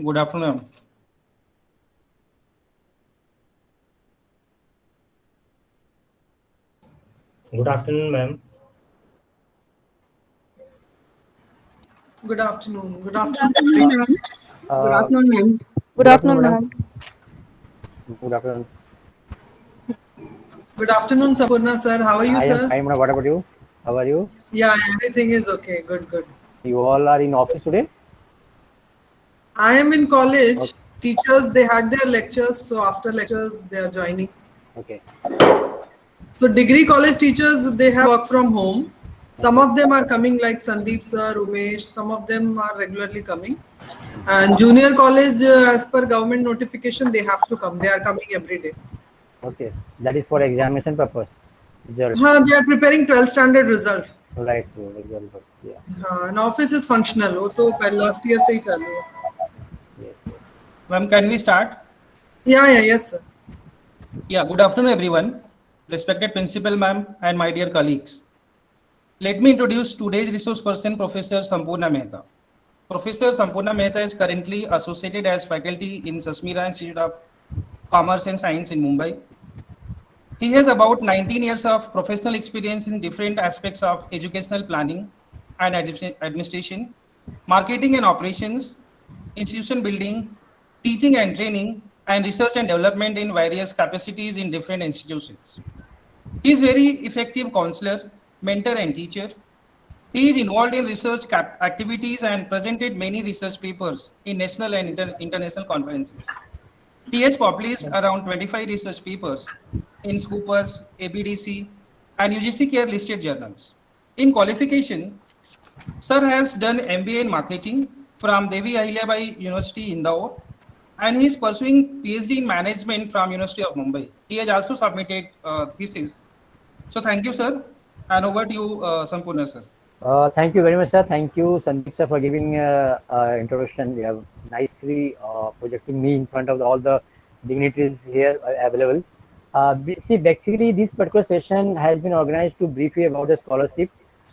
Good afternoon. Good afternoon, ma'am. Good afternoon. Good Good afternoon. afternoon, ma'am. Good Uh, afternoon, ma'am. Good afternoon, madam. Good afternoon. Good afternoon, Sapurna sir. How are you, I am sir? fine, madam. What about you? How are you? Yeah, everything is okay. Good, good. You all are in office today? I am in college. Okay. Teachers, they had their lectures, so after lectures, they are joining. Okay. So, degree college teachers, they have work from home. Some Okay. of them are coming, like Sandeep sir, Umesh. Some of them are regularly coming. And junior college, as per government notification, they have to come. They are coming every day. Okay. That is for examination purpose. Result. They are preparing 12th standard result. Right. So result. Yeah. And office is functional. वो तो last year से ही चालू है. Yes. Yes. Ma'am, can we start? Yeah, yes, sir. Yeah, good afternoon, everyone. Respected Principal Ma'am and my dear colleagues. Let me introduce today's resource person, Professor Sampurna Mehta. Professor Sampurna Mehta is currently associated as faculty in Sasmira Institute of Commerce and Science in Mumbai. He has about 19 years of professional experience in different aspects of educational planning and administration, marketing and operations, institution building, teaching and training, and research and development in various capacities in different institutions. He is very effective counselor, mentor, and teacher. He is involved in research activities and presented many research papers in national and international conferences. He has published around 25 research papers in Scopus, APDC, and UGC Care listed journals. In qualification, Sir has done MBA in marketing from Devi Ahilyabai University, Indore, and he is pursuing PhD in management from University of Mumbai. He has also submitted thesis. So thank you, sir, and over to you, Sampurna, sir. Thank you very much, sir. Thank you, Sandeep sir, for giving introduction. You have nicely projecting me in front of all the dignitaries here available. See, basically, this particular session has been organized to brief you about the scholarship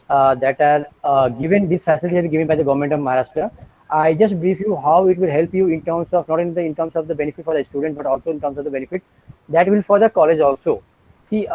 that are given. This facility is given by the government of Maharashtra. I just brief you how it will help you in terms of not in terms of the benefit for the student, but also in terms of the benefit that will for the college also. See,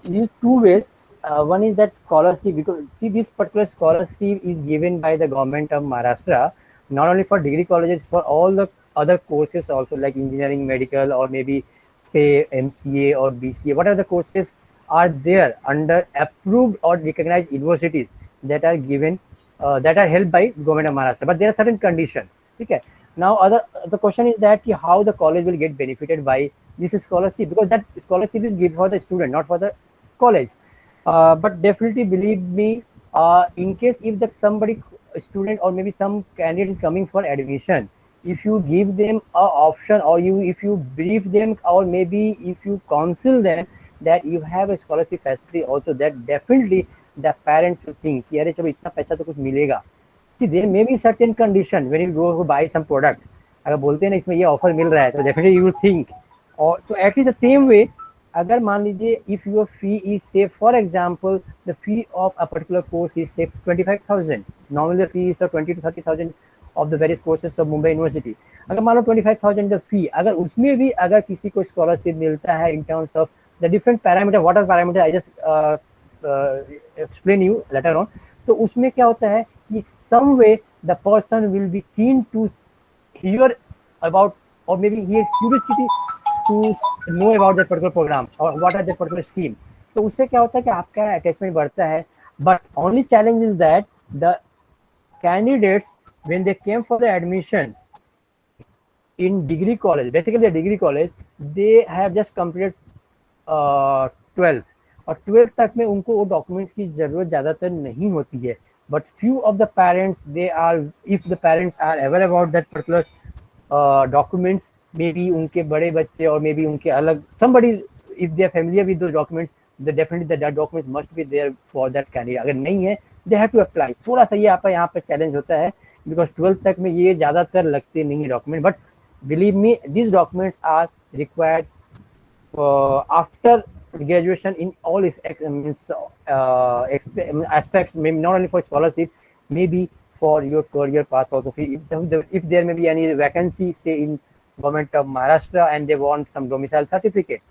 these two ways. One is that scholarship, because see, this particular scholarship is given by the government of Maharashtra, not only for degree colleges, for all the other courses also, like engineering, medical, or maybe say MCA or BCA, whatever the courses are there under approved or recognized universities that are given, that are held by government of Maharashtra. But there are certain conditions. Okay. Now, the question is that how the college will get benefited by this scholarship, because that scholarship is given for the student, not for the college. But definitely believe me, in case if that somebody student or maybe some candidate is coming for admission, if you give them a option, or if you brief them, or maybe if you counsel them that you have a scholarship facility also, that definitely the parents will think कि अरे चलो इतना पैसा तो कुछ मिलेगा. See, there may be certain condition when you go to buy some product. अगर बोलते हैं ना इसमें ये ऑफर मिल रहा है, तो definitely you will think. और तो at least the same way, अगर मान लीजिए if your fee is say, for example, the fee of a particular course is say 25,000. Normally the fee is 20 to 30,000 of the various courses of Mumbai University. अगर मान लो 25,000 the fee, अगर उसमें भी अगर किसी को scholarship मिलता है in terms of the different parameter, what are parameter I just explain you later on. तो उसमें क्या होता है कि some way the person will be keen to hear about, or maybe he has curiosity to know about that particular program or what are that particular scheme. तो उससे क्या होता है कि आपका attachment बढ़ता है. But only challenge is that the candidates, when they came for the admission in degree college, basically the degree college, they have just completed 12th, और 12th तक में उनको वो डॉक्यूमेंट्स की जरूरत ज़्यादातर नहीं होती है. But few of the parents, they are, if the parents are aware about that particular documents, maybe उनके बड़े बच्चे और maybe उनके अलग somebody, if they are familiar with those documents, then definitely that documents must be there for that candidate. अगर नहीं है, they have to apply. थोड़ा सा ये आपका यहाँ पे challenge होता है, because 12th तक में ये ज़्यादातर लगते नहीं है document. But believe me, these documents are required after graduation in all its aspects, maybe not only for scholarship, maybe for your career path also. If there may be any vacancy, say in government of Maharashtra, and they want some domicile certificate,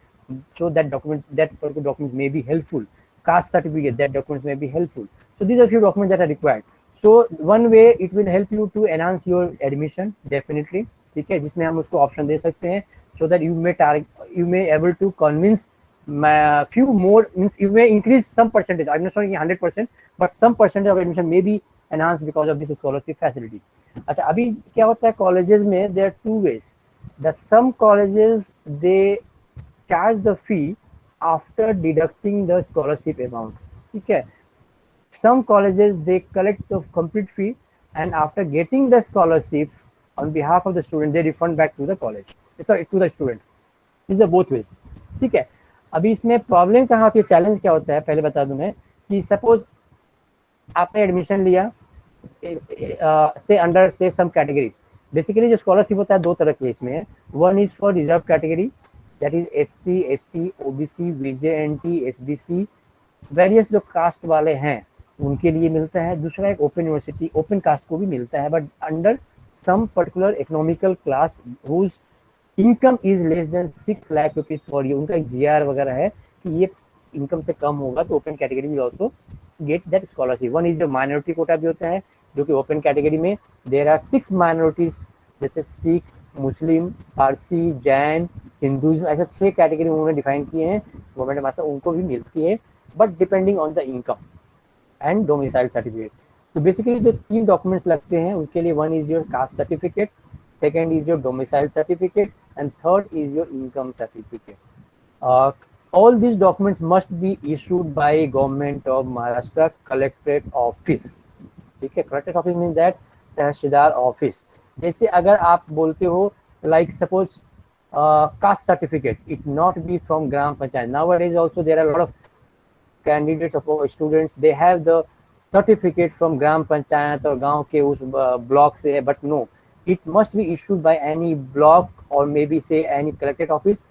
so that particular document may be helpful. Caste certificate, that documents may be helpful. So these are few documents that are required. So one way it will help you to enhance your admission, definitely. ठीक है, जिसमें हम उसको option दे सकते हैं, so that you may able to convince few more, means you may increase some percentage. I'm not saying 100%, but some percentage of admission may be enhanced because of this scholarship facility. अच्छा, अभी क्या होता है colleges में, there are two ways. The some colleges they charge the fee after deducting the scholarship amount. ठीक है, some colleges they collect the complete fee, and after getting the scholarship on behalf of the student they refund back to the college, sorry, to the student. These are both ways. ठीक है, अभी इसमें problem कहाँ होती है, challenge क्या होता है, पहले बता दूं मैं कि सपोज आपने एडमिशन लिया से अंडर से सम कैटेगरी. बेसिकली जो स्कॉलरशिप होता है दो तरह के इसमें, one is for reserve category, that is SC, ST, OBC, VJNT, SBC, various जो कास्ट वाले हैं उनके लिए मिलता है. दूसरा एक ओपन यूनिवर्सिटी, ओपन कास्ट को भी मिलता है, but under some particular economical class whose income is less than 6 lakh rupees for year. उनका एक GR वगैरह है कि ये इनकम से कम होगा तो open category will also get that scholarship. One is जो माइनॉरिटी कोटा भी होता है, जो कि ओपन कैटेगरी में देर आर 6 माइनॉरिटीज, जैसे सिख, मुस्लिम, पारसी, जैन, हिंदुज़म, ऐसा 6 कैटेगरी उन्होंने डिफाइन किए हैं गवर्नमेंट मास्टर, उनको भी मिलती है, but depending on the income and domicile certificate. तो बेसिकली जो 3 डॉक्यूमेंट्स लगते हैं उसके लिए, one is your caste certificate, second is your domicile certificate, and third is your income certificate. All these documents must be issued by Government of Maharashtra Collectorate Office. ठीक है, Collectorate Office means that tehsildar office. जैसे अगर आप बोलते हो like suppose caste certificate, it not be from gram panchayat. Nowadays also there are a lot of candidates of students, they have the certificate from ग्राम पंचायत और गांव के उस ब्लॉक से है, but no, it must be issued by any block or maybe say any collectorate office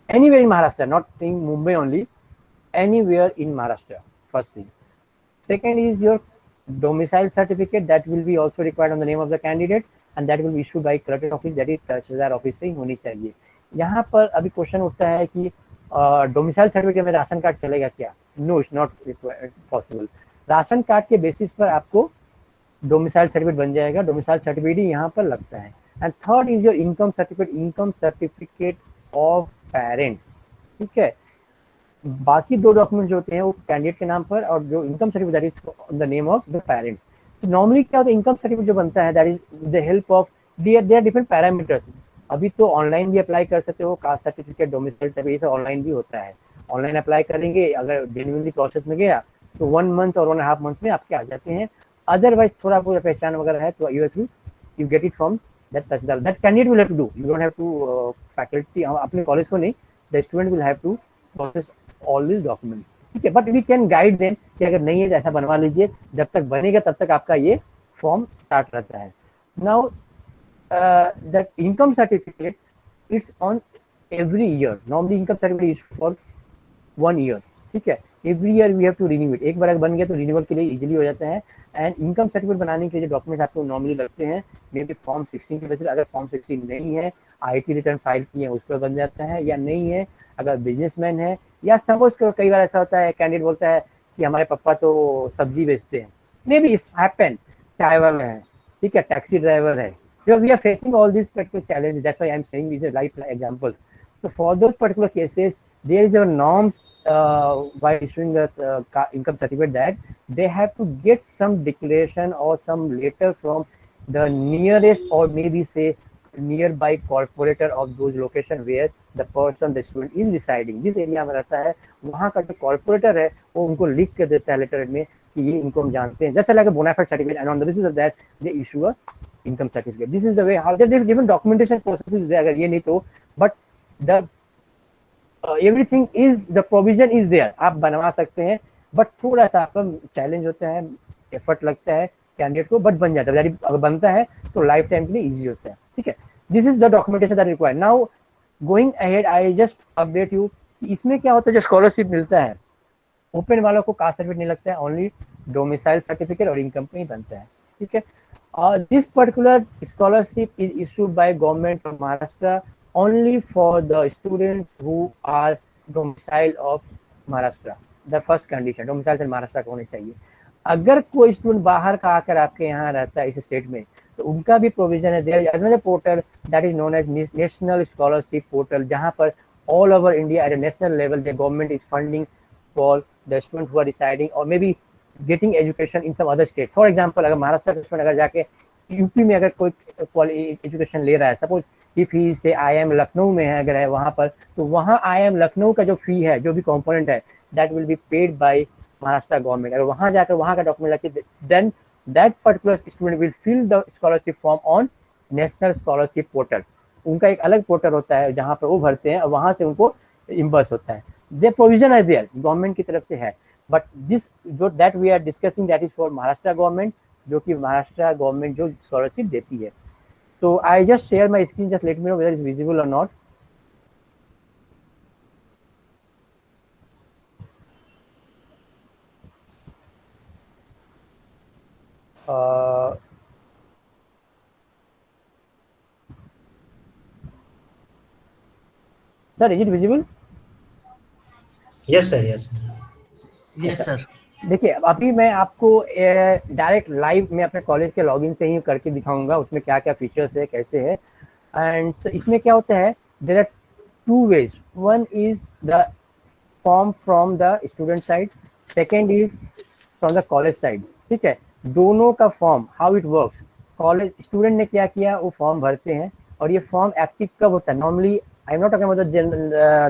anywhere in Maharashtra, not saying Mumbai only, anywhere in Maharashtra, first thing. Second is your domicile certificate, that will be also required on the name of the candidate, and that will be issued by collectorate office, that is tehsildar office से ही होनी चाहिए. यहाँ पर अभी question उठता है कि domicile certificate में राशन कार्ड चलेगा क्या? No, it's not possible. Ration card के बेसिस पर आपको डोमिसाइल सर्टिफिकेट बन जाएगा, डोमिसाइल सर्टिफिकेट ही यहाँ पर लगता है. And third is your income certificate, income certificate of parents. ठीक है, बाकी 2 डॉक्यूमेंट जो होते हैं वो कैंडिडेट के नाम पर, और जो income certificate that is on the name of the parents. तो नॉर्मली क्या होता है, इनकम सर्टिफिकेट जो बनता है that is the help of their different parameters. अभी तो ऑनलाइन भी अप्लाई कर सकते हो, caste certificate, domicile certificate online भी होता है. ऑनलाइन अप्लाई करेंगे, अगर जेन्युइनली प्रोसेस में गया तो 1 मंथ और 1.5 मंथ में आपके आ जाते हैं. अदरवाइज थोड़ा बहुत पहचान वगैरह है तो you get it from that tehsildar. That candidate will have to do. You don't have to faculty, अपने कॉलेज को नहीं, the student will have to process all these documents. ठीक है, but we can guide them कि अगर नहीं है ऐसा बनवा लीजिए, जब तक बनेगा तब तक आपका ये फॉर्म स्टार्ट रहता है. Now that income certificate, it's on every year. Normally income certificate is for 1 year. ठीक है, every year we have to renew it. एक बार अगर बन गया तो रिन्यूअल के लिए इजीली हो जाता है. एंड इनकम सर्टिफिकेट बनाने के लिए जो डॉक्यूमेंट आपको नॉर्मली लगते हैं, मे बी फॉर्म 16 की वजह से, अगर फॉर्म 16 नहीं है, IT रिटर्न फाइल किए उस पर बन जाता है, या नहीं है अगर बिजनेसमैन है, या सपोज कई बार ऐसा होता है कैंडिडेट बोलता है कि हमारे पापा तो सब्जी बेचते हैं, मे बी इट्स हैपन, चाय वाला है, ठीक है, टैक्सी ड्राइवर है. So we are facing all these particular challenges. That's why I'm saying these are live examples. So for those particular cases, there is a norms by issuing the income certificate that they have to get some declaration or some letter from the nearest or maybe say nearby corporator of those location where the person, the student is residing. जिस area में रहता है वहाँ का जो corporator है वो उनको लिख के देता है लेटर में कि ये इनको हम जानते हैं. Just like a bona fide certificate, and on the basis of that they issue a income certificate. This is the way how there are different documentation processes there. अगर ये नहीं तो, but the everything is, the provision is there. आप बनवा सकते हैं, but थोड़ा सा आपका चैलेंज होता है, एफर्ट लगता है कैंडिडेट को, बट बन जाता है. अगर बनता है तो लाइफ टाइम के लिए इजी होता है. ठीक है, this is the documentation that required. Now going ahead, I just update you. इसमें क्या होता है, जो स्कॉलरशिप मिलता है ओपन वालों को कास्ट सर्टिफिकेट नहीं लगता है, ओनली डोमिसाइल सर्टिफिकेट और इनकम पे ही बनता है. ठीक है। This particular scholarship is issued by government of Maharashtra only for the students who are domicile of Maharashtra. The first condition, domicile से महाराष्ट्र का होने चाहिए। अगर कोई स्टूडेंट बाहर का आकर आपके यहाँ रहता है इस स्टेट में, तो उनका भी प्रोविजन है। There is another portal that is known as national scholarship portal, जहाँ पर all over India at a national level the government is funding for the student who are residing or may be getting education in some other state. For example, अगर महाराष्ट्र का student अगर जाके UP में अगर कोई education ले रहा है, सपोज इफ ही से IIM लखनऊ में है, अगर है वहाँ पर, तो वहाँ IIM लखनऊ का जो फी है, जो भी कंपोनेंट है, that will be paid by Maharashtra government. अगर वहाँ जाकर वहाँ का डॉक्यूमेंट लगे, then that particular student will fill the scholarship form on national scholarship portal. उनका एक अलग पोर्टल होता है जहाँ पर वो भरते हैं और वहाँ से उनको इम्बर्स होता है। दे प्रोविजन है देयर, गवर्नमेंट की तरफ से है, बट दिस जो that we are discussing that is for Maharashtra government, जो कि महाराष्ट्र गवर्नमेंट जो स्कॉलरशिप देती है। तो I just share my screen, just let me know whether is visible or not. Sir, is it visible? Yes, sir. Yes, sir. Yes sir. देखिए, अभी मैं आपको डायरेक्ट लाइव में अपने कॉलेज के लॉगिन से ही करके दिखाऊंगा उसमें क्या क्या फीचर्स है, कैसे है। एंड तो इसमें क्या होता है, there are two ways. One is the form from the student side, second is from the college side. ठीक है, दोनों का form how it works, college student ने क्या किया, वो फॉर्म भरते हैं और ये फॉर्म एक्टिव कब होता है। Normally I am not talking about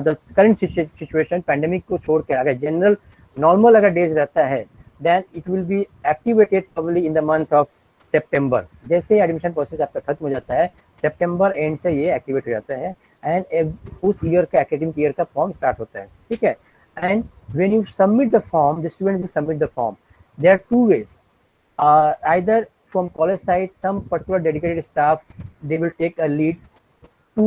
the current situation, pandemic को छोड़ के अगर जनरल नॉर्मल अगर डेज रहता है, then it will be activated probably in the month of September. जैसे ही एडमिशन प्रोसेस आपका खत्म हो जाता है, सितंबर एंड से ये एक्टिवेट हो जाता है एंड उस ईयर का एकेडमिक ईयर का फॉर्म स्टार्ट होता है। ठीक है, and when you submit the form, the student will submit the form. There are two ways, either from college side, some particular dedicated staff, they will take a lead to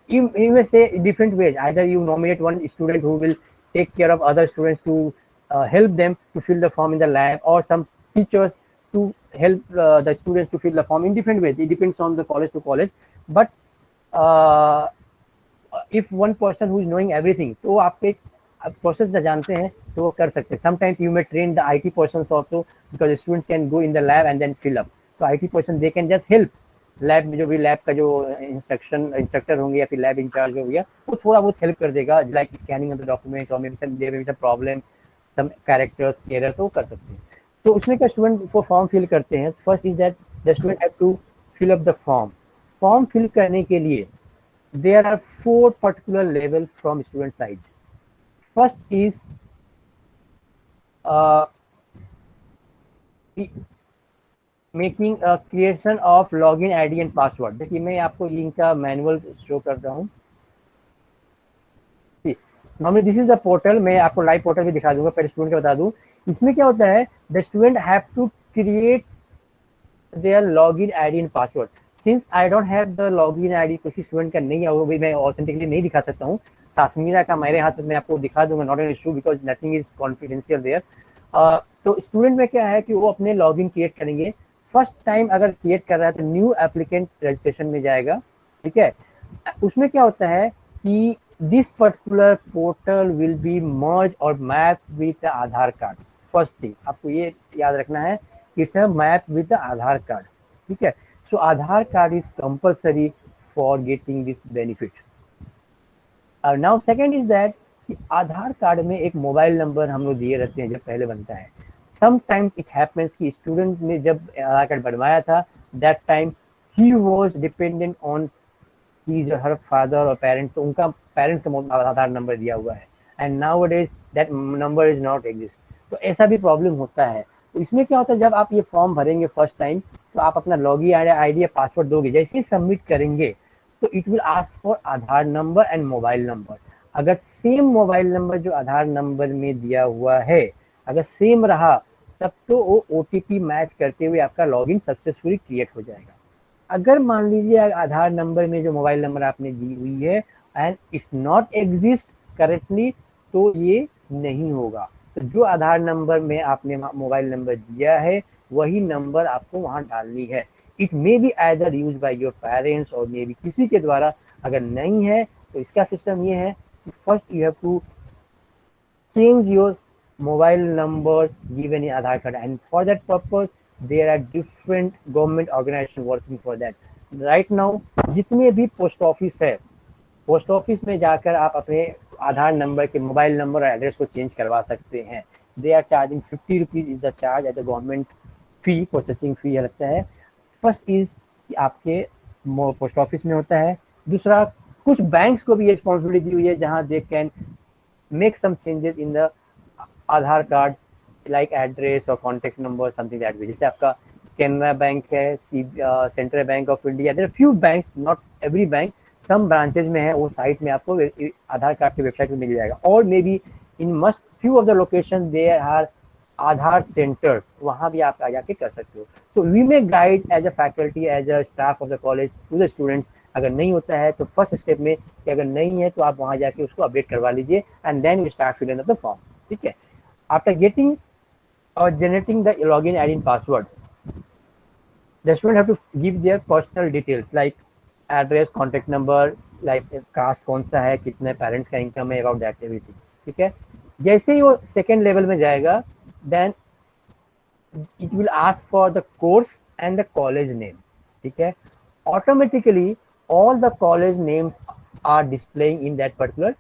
you may say different ways. Either you nominate one student who will take care of other students to help them to fill the form in the lab, or some teachers to help the students to fill the form in different ways. It depends on the college to college, but if one person who is knowing everything, तो आप एक process जानते हैं तो वो कर सकते हैं। Sometimes you may train the IT persons also, because student can go in the lab and then fill up. तो IT person they can just help lab में, जो भी लैब का जो इंस्ट्रक्टर होंगे या फिर लैब इंचार्ज हो गया, वो थोड़ा बहुत हेल्प कर देगा, like scanning of the document or may be some problem, some characters error, तो कर सकते हैं। तो उसमें क्या स्टूडेंट वो फॉर्म फिल करते हैं। First is that the student have to fill up the form. Form fill करने के लिए there are 4 particular level from student sides. First is making creation of login ID and password. देखिए, मैं आपको इनका manual show कर रहा हूँ। Normally this is the portal, मैं आपको लाइव पोर्टल भी दिखा दूंगा, पहले स्टूडेंट को बता दूं। इसमें क्या होता है, the student have to create their login ID and password. Since I don't have the login ID, किसी स्टूडेंट का नहीं है, वो भी मैं ऑथेंटिकली नहीं दिखा सकता हूँ। सासमीरा का मेरे हाथ में, मैं आपको दिखा दूंगा, not an issue, because nothing is confidential there. तो स्टूडेंट में क्या है कि वो अपने लॉगिन क्रिएट करेंगे। फर्स्ट टाइम अगर क्रिएट कर रहा है तो न्यू एप्लीकेंट रजिस्ट्रेशन में जाएगा। ठीक है, उसमें क्या होता है कि this particular portal will be merge or map with Aadhaar card. First thing आपको ये याद रखना है, it's a map with Aadhaar card. ठीक है, so Aadhaar card is compulsory for getting this benefit. Now second is that Aadhaar card में एक मोबाइल नंबर हम लोग दिए रहते हैं जब पहले बनता है। समटाइम्स इट हैपन्स कि स्टूडेंट ने जब आधार कार्ड बनवाया था, that time he was dependent on his or her father और पेरेंट, तो उनका पेरेंट का आधार नंबर दिया हुआ है, and nowadays that number is not exist. तो ऐसा भी प्रॉब्लम होता है। तो इसमें क्या होता है, जब आप ये फॉर्म भरेंगे फर्स्ट टाइम, तो आप अपना लॉगिन ID या पासवर्ड दोगे। जैसे ही सबमिट करेंगे तो it will ask for Aadhaar number and mobile number. अगर सेम मोबाइल नंबर जो आधार नंबर में दिया हुआ है अगर सेम रहा, तब तो वो OTP मैच करते हुए आपका लॉगिन सक्सेसफुली क्रिएट हो जाएगा। अगर मान लीजिए आधार नंबर में जो मोबाइल नंबर आपने दी हुई है and it's not exist correctly, तो ये नहीं होगा। तो जो आधार नंबर में आपने मोबाइल नंबर दिया है वही नंबर आपको वहाँ डालनी है। It may be either use by your parents और मे बी किसी के द्वारा। अगर नहीं है तो इसका सिस्टम ये है कि first you have to change your mobile number given in Aadhaar card, and for that purpose there are different government organizations working for that. Right now जितने भी पोस्ट ऑफिस है, पोस्ट ऑफिस में जाकर आप अपने आधार नंबर के mobile number और address को चेंज करवा सकते हैं। They are charging 50 rupees is the charge at the government fee, processing fee लगता है। फर्स्ट इज कि आपके पोस्ट ऑफिस में होता है। दूसरा, कुछ बैंक्स को भी ये रिस्पॉन्सिबिलिटी दी हुई है जहाँ they can make some changes in the Aadhaar card like address or contact number, something that way. जैसे आपका कैनरा बैंक है, central bank of India, there are few banks, not every bank, some branches में है, वो site में आपको आधार card की website में मिल जाएगा। और may be in must few of the location there are Aadhaar centres, वहाँ भी आप जाके कर सकते हो। तो we may guide as a faculty, as a staff of the college to the students. अगर नहीं होता है तो फर्स्ट स्टेप में कि अगर नहीं है तो आप वहाँ जाके उसको अपडेट करवा लीजिए and then you start filling the form. ठीक है, आफ्टर गेटिंग और generating the login ID and password, the student have to give their personal details like address, contact number, like caste कौन सा है, कितने पेरेंट्स का इनकम है, about that everything। ठीक है, जैसे ही वो सेकेंड लेवल में जाएगा then it will ask for the course and the college name। ठीक है, automatically all the college names are displaying in that particular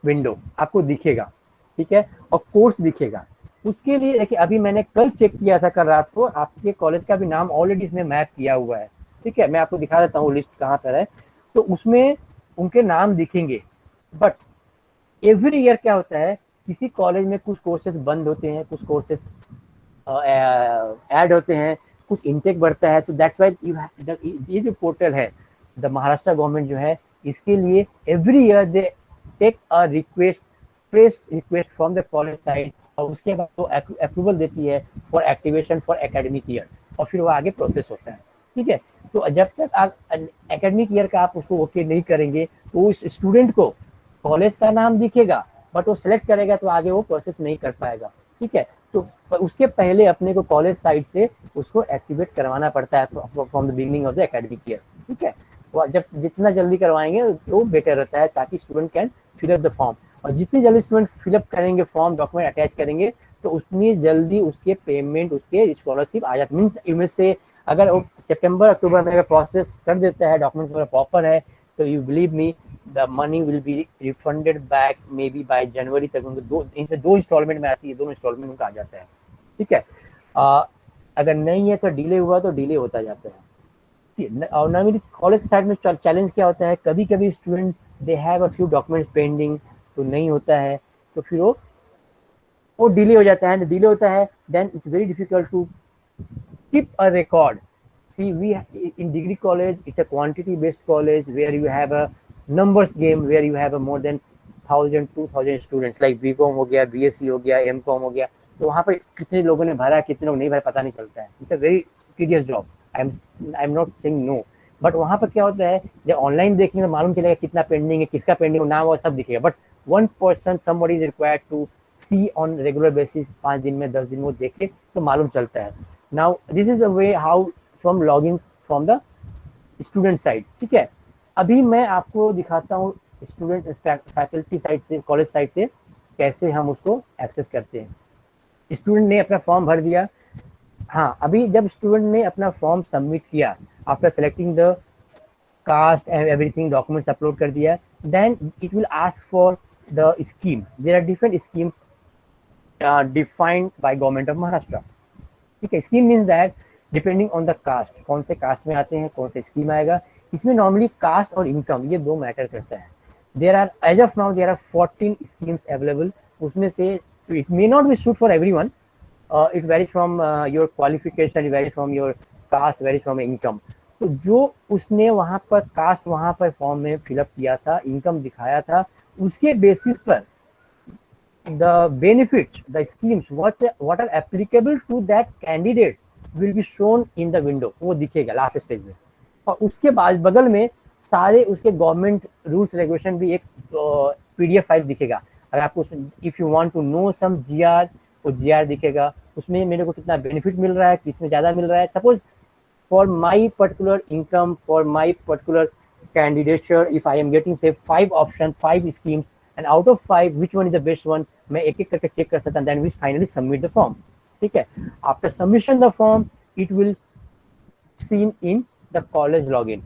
window, आपको दिखेगा। ठीक है, और कोर्स दिखेगा। उसके लिए देखिए, अभी मैंने कल चेक किया था, कल रात को, आपके कॉलेज का भी नाम ऑलरेडी इसमें मैप किया हुआ है। ठीक है, मैं आपको दिखा देता हूँ लिस्ट कहाँ पर है। तो उसमें उनके नाम दिखेंगे। बट एवरी ईयर क्या होता है, किसी कॉलेज में कुछ कोर्सेज बंद होते हैं, कुछ कोर्सेज ऐड होते हैं, कुछ इनटेक बढ़ता है। तो दैट्स व्हाई ये जो पोर्टल है द महाराष्ट्र गवर्नमेंट जो है, इसके लिए every year they take a request, fresh request from the college side, और उसके बाद वो अप्रूवल देती है for activation for academic year, और फिर वो आगे प्रोसेस होता है। ठीक है, तो जब तक आप एकेडमिक ईयर का आप उसको ओके नहीं करेंगे तो उस स्टूडेंट को कॉलेज का नाम दिखेगा, बट वो सिलेक्ट करेगा तो आगे वो प्रोसेस नहीं कर पाएगा। ठीक है, तो उसके पहले अपने को कॉलेज साइड से उसको एक्टिवेट करवाना पड़ता है from the beginning of the academic year. ठीक है, वो जब जितना जल्दी करवाएंगे वो बेटर रहता है, ताकि student can fill up the form. और जितनी जल्दी स्टूडेंट फिलअप करेंगे फॉर्म, डॉक्यूमेंट अटैच करेंगे, तो उतनी जल्दी उसके पेमेंट, उसके स्कॉलरशिप आ जाती। मीन्स इनमें से अगर वो सितंबर अक्टूबर में अगर प्रोसेस कर देता है, डॉक्यूमेंट वगैरह प्रॉपर है, तो you believe me the money will be refunded back may be bye जनवरी तक। उनको दो इंस्टॉलमेंट में आती है, दोनों इंस्टॉलमेंट उनका आ जाता है। ठीक है, अगर नहीं है तो डिले हुआ तो डिले होता जाता है। और ना मेरी कॉलेज साइड में चैलेंज क्या होता है, कभी कभी student they have a few documents pending, तो नहीं होता है, तो फिर वो डिले हो जाता है। डिले होता है then it's very difficult to keep a record. See we in degree college it's a quantity based college where you have a numbers game, where you have a more than 1000-2000 students, like BCom हो गया, BSc हो गया, MCom हो गया। तो वहाँ पर कितने लोगों ने भरा, कितने लोग नहीं भरा, पता नहीं चलता है। It's a very tedious job. I am not saying no, but वहाँ पर क्या होता है, जब ऑनलाइन देखेंगे तो मालूम चलेगा कितना पेंडिंग है, किसका पेंडिंग, नाम और सब दिखेगा। But 1% somebody is required to see on regular basis, 5 दिन में 10 दिन वो देखे तो मालूम चलता है। Now this is the way how from login from the student side. ठीक है, अभी मैं आपको दिखाता हूँ स्टूडेंट फैकल्टी साइड से, कॉलेज साइड से कैसे हम उसको एक्सेस करते हैं। स्टूडेंट ने अपना फॉर्म भर दिया। हाँ, अभी जब स्टूडेंट ने अपना फॉर्म सबमिट किया, after selecting the caste and everything, documents upload कर दिया, then it will ask for the scheme. There are different schemes defined by government of Maharashtra. ठीक है, scheme means that depending on the caste, कौन से cast में आते हैं, कौन से स्कीम आएगा। इसमें नॉर्मली कास्ट और इनकम ये दो मैटर करता है। There are as of now there are 14 schemes available. उसमें से it may not be suit for everyone, it varies from your qualification, it varies from your caste, varies from income. तो जो उसने वहाँ पर कास्ट वहाँ पर फॉर्म में फिलअप किया था, इनकम दिखाया था, उसके बेसिस पर the benefit, the schemes what are applicable to that candidate will be shown in the window, वो दिखेगा लास्ट स्टेज में। और उसके बाद बगल में सारे उसके गवर्नमेंट रूल्स रेगुलेशन भी एक पीडीएफ फाइल दिखेगा। अगर आपको if you want to know some GR, वो जीआर दिखेगा, उसमें मेरे को कितना बेनिफिट मिल रहा है, किसमें ज़्यादा मिल रहा है। Suppose for my particular income, for my particular candidature, if I am getting say 5 options, 5 schemes, and out of 5 which one is the best one, मैं एक एक करके चेक कर सकता हूँ, then we finally submit the form। ठीक है, after submission the form it will seen in the college login।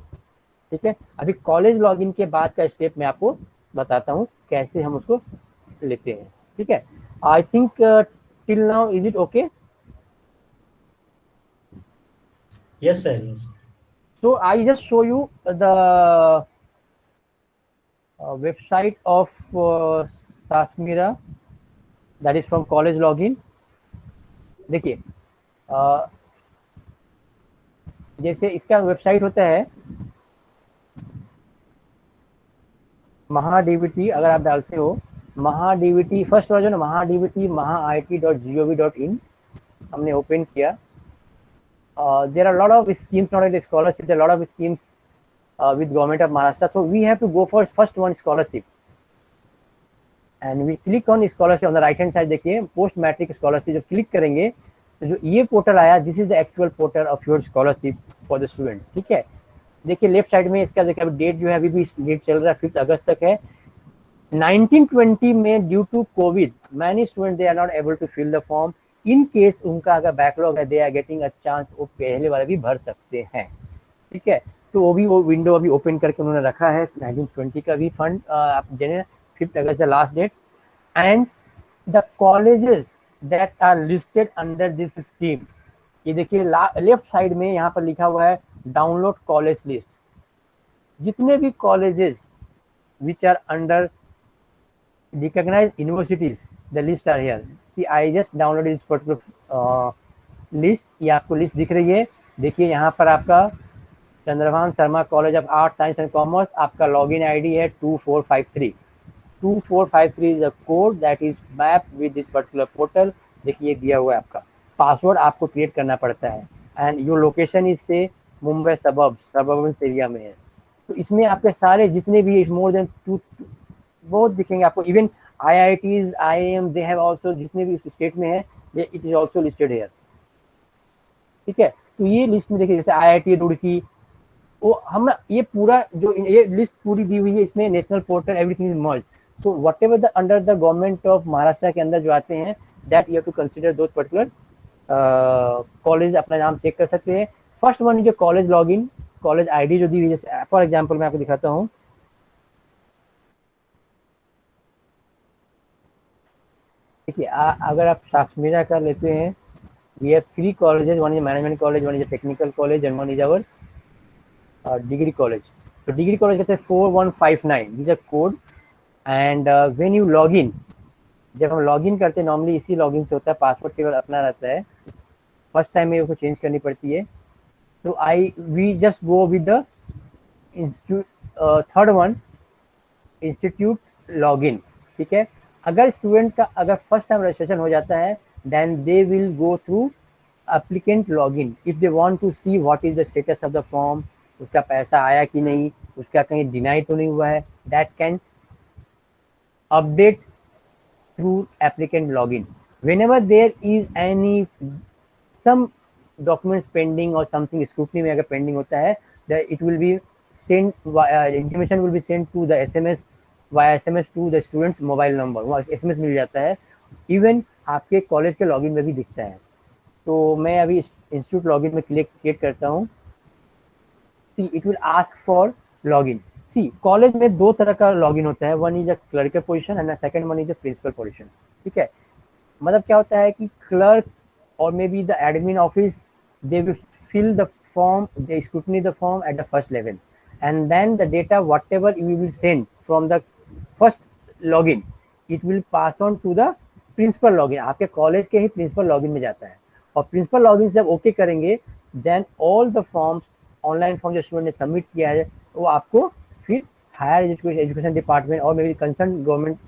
ठीक है, अभी कॉलेज लॉगिन के बाद का स्टेप मैं आपको बताता हूँ कैसे हम उसको लेते हैं। ठीक है, I think till now is it okay? Yes, sir. Yes. So I just show you the website of Sasmira, that is from college login। देखिए जैसे इसका वेबसाइट होता है महाडीबीटी, अगर आप डालते हो MahaDBT first version MahaDBT mahaIIT.gov.in हमने ओपन किया। there are a lot of schemes, not only scholarship, there are a lot of schemes with government of Maharashtra, so we have to go for first one scholarship and we click on scholarship on the right hand side। देखिए post matric scholarship, जब click करेंगे तो जो ये portal आया, this is the actual portal of your scholarship for the student. ठीक है, देखिए लेफ्ट साइड में इसका देखिए अभी डेट जो है अभी भी डेट चल रहा है 5 अगस्त तक है। 1920 में due to covid many student they are not able to fill the form. In case उनका अगर बैकलॉग है, they are getting a chance, वो पहले वाले भी भर सकते हैं। ठीक है, तो वो विंडो अभी ओपन करके उन्होंने रखा है। 1920 का भी फंड आप जाने 5 अगस्त the last date. And the colleges that are listed under this scheme, ये देखिए लेफ्ट साइड में यहाँ पर लिखा हुआ है डाउनलोड कॉलेज लिस्ट। जितने भी colleges which are under recognized universities, the list are here। see I just downloaded this particular list। ये आपको लिस्ट दिख रही है, देखिए यहाँ पर आपका Chandrabhan Sharma college of art science and commerce, आपका लॉगिन आईडी है 2453। 2453 is a code that is map with this particular portal. देखिए दिया हुआ है आपका पासवर्ड, आपको क्रिएट करना पड़ता है। एंड योर लोकेशन इज से मुंबई सबर्बन एरिया में है। तो इसमें आपके सारे जितने भी मोर देन 2 बहुत दिखेंगे आपको। Even IITs, IIM, they have also, जितने भी इस स्टेट में है it is also listed here. ठीक है, तो ये लिस्ट में देखिए जैसे IIT रुड़की, वो हम ये पूरा जो ये लिस्ट पूरी दी हुई है, इसमें national portal everything is merge. So whatever the under the government of Maharashtra के अंदर जो आते हैं that you have to consider those particular college, अपना नाम चेक कर सकते हैं। फर्स्ट वन जो कॉलेज लॉगिन, कॉलेज ID जो दी हुई, जैसे फॉर एग्जाम्पल मैं आपको दिखाता हूँ। देखिए अगर आप सासमीरा का लेते हैं, we have 3 colleges, one is management college, one is technical college and one is our degree college. तो डिग्री कॉलेज कहते हैं 4159, this a code. And when you log in, जब हम लॉग इन करते हैं नॉर्मली इसी लॉगिन से होता है, पासवर्ड केवल अपना रहता है, फर्स्ट टाइम में उसको चेंज करनी पड़ती है। तो we just go with the third one institute login. ठीक है, अगर स्टूडेंट का अगर फर्स्ट टाइम रजिस्ट्रेशन हो जाता है then they will go through applicant login if they want to see what is the status of the form, उसका पैसा आया कि नहीं, उसका कहीं डिनाई तो नहीं हुआ है, that can update through applicant login. Whenever there is any some documents pending और समथिंग स्क्रूटनी में अगर पेंडिंग होता है, it will be send intimation will be send to the SMS via SMS to the students mobile number, वहाँ SMS मिल जाता है। Even आपके कॉलेज के लॉगिन में भी दिखता है। तो मैं अभी इंस्टीट्यूट लॉगिन में क्लिक करता हूँ। See it will ask for login. See college में 2 तरह का लॉगिन होता है, one is a clerical position and second one is a principal position. ठीक है, मतलब क्या होता है कि क्लर्क और may be the admin office, they will fill the form, they scrutiny the form at the first level and then the data whatever you will send from the first login it will pass on to the principal login, आपके college के ही principal login में जाता है। और principal login से जब okay करेंगे then all the forms, online form जो स्टूडेंट ने सबमिट किया है वो आपको फिर हायर एजुकेशन डिपार्टमेंट और मे बी कंसर्न गवर्नमेंट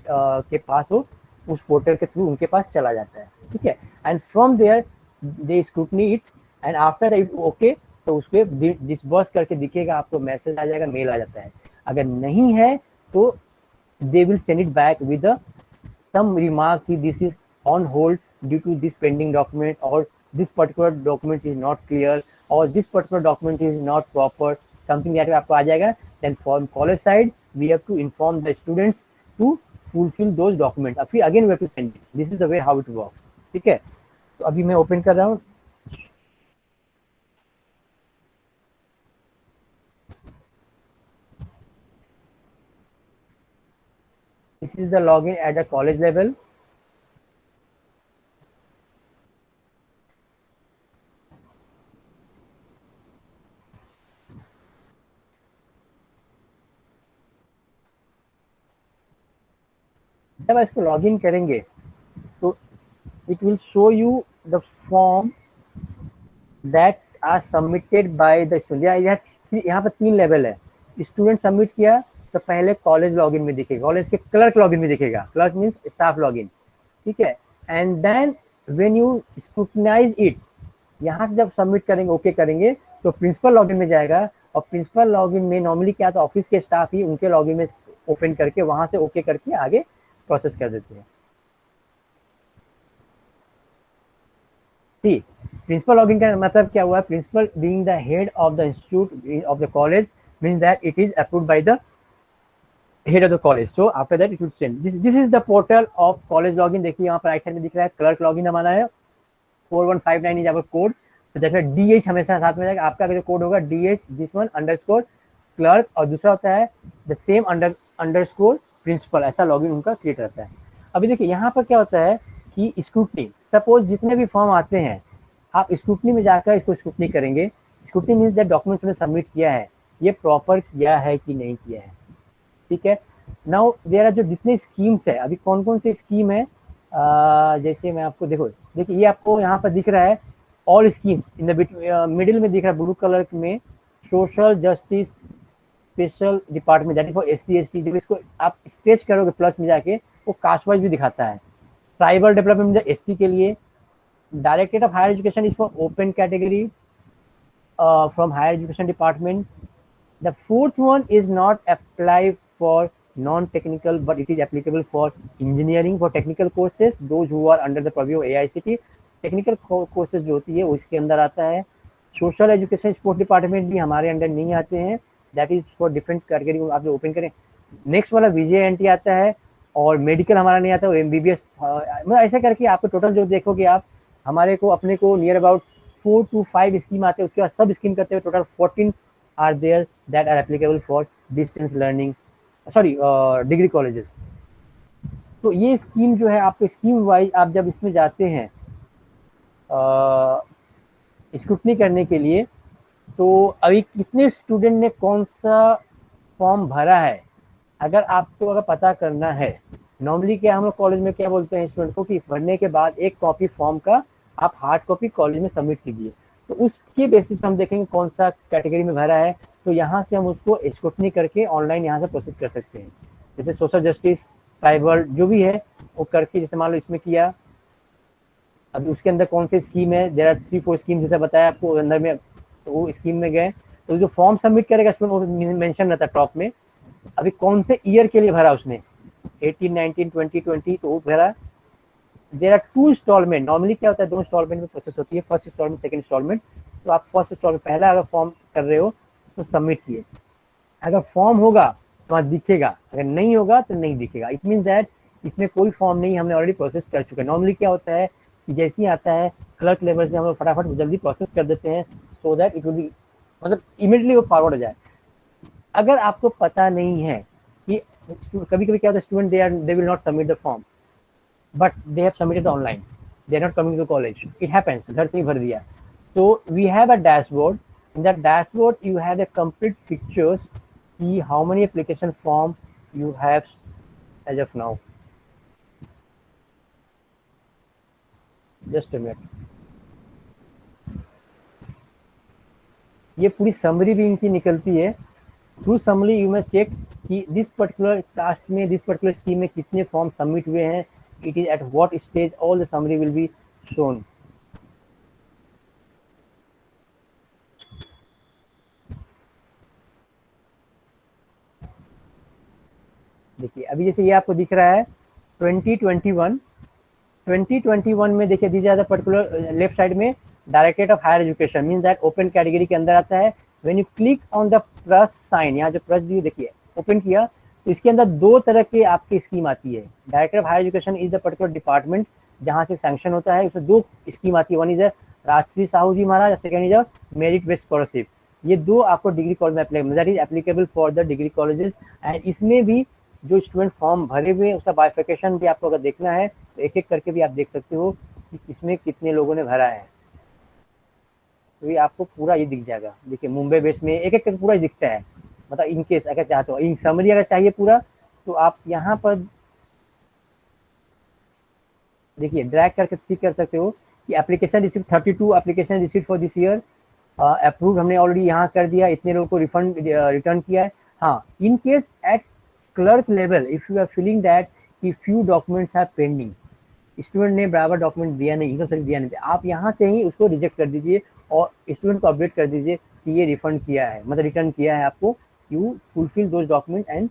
के पास हो, उस पोर्टल के थ्रू उनके पास चला जाता है। ठीक है, and from there they scrutiny it and after it okay, तो उसको डिसबर्स करके दिखेगा, आपको मैसेज आ जाएगा, मेल आ जाता है। अगर नहीं है तो they will send it back with the some remark कि this is on hold due to this pending document, or this particular document is not clear, or this particular document is not proper, something that आपको आ जाएगा. Then from college side we have to inform the students to fulfill those documents. फिर again we have to send it. This is the way how it works. ठीक है. तो अभी मैं open कर रहा हूँ. This is the login at the college level. जब इसको लॉगिन करेंगे तो it will show you the form that are submitted by the student. यहाँ पर 3 लेवल है. स्टूडेंट सबमिट किया तो पहले कॉलेज लॉगिन में दिखेगा, कॉलेज के क्लर्क लॉगिन में दिखेगा. Clerk means staff login. ठीक है. And then when you scrutinise it, यहाँ से जब सबमिट करेंगे, ओके करेंगे, तो प्रिंसिपल लॉगिन में जाएगा. और प्रिंसिपल लॉगिन में नॉर्मली क्या था, ऑफिस के स्टाफ ही उनके लॉगिन में ओपन करके वहां से ओके करके आगे प्रोसेस कर देते हैं. ठीक. प्रिंसिपल लॉगिन का मतलब क्या हुआ? Principal being the head of the institute of the college means that it is approved by the head of the college. So after that it will send. This is the portal of college login. देखिए यहाँ पर right side में दिख रहा है clerk login हमारा है. 4159 is our code. तो देखिए DH हमेशा साथ में जाएगा. आपका जो कोड होगा DH this one underscore clerk, और दूसरा होता है द सेम अंडरस्कोर प्रिंसिपल. ऐसा लॉगिन उनका क्रिएट रहता है. अभी देखिए यहाँ पर क्या होता है कि स्क्रूटनी, सपोज जितने भी फॉर्म आते हैं आप स्क्रूटनी में जाकर इसको स्क्रूटनी करेंगे. स्क्रूटनी मीन्स दैट डॉक्यूमेंट में सबमिट किया है, ये प्रॉपर किया है कि नहीं किया है. ठीक है. नाउ देयर आर जो जितने स्कीम्स है, अभी कौन कौन से स्कीम है, जैसे मैं आपको देखिए ये आपको यहाँ पर दिख रहा है all schemes. In the middle में दिख रहा है ब्लू कलर में social justice special department, that is for SC ST. जब इसको आप स्ट्रेच करोगे प्लस में जाके वो कास्ट वाइज भी दिखाता है. ट्राइबल डेवलपमेंट ST के लिए. Directorate of higher education is for open category from higher education department. The fourth one is not applied for non-technical, but it is applicable for engineering, for technical courses, those who are under the purview of AICT. Technical courses जो होती है वो इसके अंदर आता है. Social education sport department भी हमारे अंडर नहीं आते हैं, that is for different category. आप जो ओपन करें नेक्स्ट वाला VJNT आता है, और मेडिकल हमारा नहीं आता, वो MBBS. मतलब ऐसे करके आपको टोटल जो देखोगे आप, हमारे को अपने को नियर अबाउट 4 to 5 स्कीम आते हैं. उसके बाद सब स्कीम करते हुए total 14 are there that are applicable for distance learning, degree colleges. तो ये स्कीम जो है आपको स्कीम वाइज आप जब इसमें जाते हैं स्क्रूटनी करने के लिए, तो अभी कितने स्टूडेंट ने कौन सा फॉर्म भरा है, अगर पता करना है. नॉर्मली क्या हम लोग कॉलेज में क्या बोलते हैं स्टूडेंट को कि भरने के बाद एक कॉपी फॉर्म का आप हार्ड कॉपी कॉलेज में सबमिट कीजिए. तो उसके बेसिस पे हम देखेंगे कौन सा कैटेगरी में भरा है, तो यहाँ से हम उसको स्क्रूटनी करके ऑनलाइन यहाँ से प्रोसेस कर सकते हैं. जैसे सोशल जस्टिस, ट्राइबल जो भी है वो करके, जैसे मान लो इसमें किया, अभी उसके अंदर कौन सी स्कीम है, देयर आर 3-4 स्कीम जैसे बताया आपको अंदर में, तो वो स्कीम में गए तो जो फॉर्म सबमिट करेगा स्टूडेंट वो मेंशन रहता है टॉप में. अभी कौन से ईयर के लिए भरा उसने, 18, 19, 20, 20, तो वो भरा. There are 2 instalment. नॉर्मली क्या होता है 2 इंस्टॉलमेंट में प्रोसेस होती है, फर्स्ट इंस्टॉलमेंट, सेकंड इंस्टॉलमेंट. तो आप फर्स्ट इंस्टॉलमेंट पहला अगर फॉर्म कर रहे हो तो सबमिट किए. अगर फॉर्म होगा तो वहाँ दिखेगा, अगर नहीं होगा तो नहीं दिखेगा. इट मीन्स दैट इसमें कोई फॉर्म नहीं, हमने ऑलरेडी प्रोसेस कर चुके हैं. नॉर्मली क्या होता है कि जैसे ही आता है क्लर्क लेवल से हम लोग फटाफट जल्दी प्रोसेस कर देते हैं, so that it will B, मतलब इमीडिएटली वो फॉरवर्ड हो जाए. अगर आपको पता नहीं है कि कभी कभी क्या होता है student they will not submit the form but they have submitted online, they are not coming to college, it happens, घर से ही भर दिया. So we have a dashboard. In that dashboard you have the complete pictures see how many application form you have as of now. Just a minute. ये पूरी summary भी इनकी निकलती है. Through summary you must check कि this particular caste में, this particular scheme में कितने फॉर्म सबमिट हुए हैं, it is at what stage, all the summary will be shown. देखिए अभी जैसे ये आपको दिख रहा है 2021 में देखिए these are the particular left side में directorate of higher education means that open category के अंदर आता है। When you click on the plus sign, यहाँ जो प्लस दी देखिए ओपन किया तो इसके अंदर दो तरह की आपकी स्कीम आती है। Director of higher education is the particular department जहाँ से सैंक्शन होता है, उसमें दो स्कीम आती है, one is Rajshri Sahu ji Maharaj, second is merit based scholarship. ये दो आपको डिग्री कॉलेज में apply, that is applicable for the degree colleges. And इसमें भी जो स्टूडेंट फॉर्म भरे हुए उसका बाइफिकेशन भी आपको अगर देखना है तो एक एक करके भी आप देख सकते हो कि इसमें कितने लोगों ने भरा है। तो ये आपको पूरा ये दिख जाएगा। देखिए मुंबई बेस में एक एक करके पूरा दिखता है, मतलब इनकेस अगर चाहते हो इन समरी अगर चाहिए पूरा तो आप यहाँ पर देखिए ड्रैग करके क्लिक कर सकते हो कि application receive 32 application receive for this year, approve हमने ऑलरेडी यहाँ कर दिया, इतने लोगों को रिफंड रिटर्न किया है। हाँ, in case at clerk level if you are feeling that कि few documents are pending, student ने बराबर डॉक्यूमेंट दिया नहीं, इनकम सर्टिफिकेट दिया नहीं, आप यहाँ से ही उसको रिजेक्ट कर दीजिए और स्टूडेंट को अपडेट कर दीजिए कि ये रिफंड किया है, मतलब रिटर्न किया है आपको, you fulfil those document and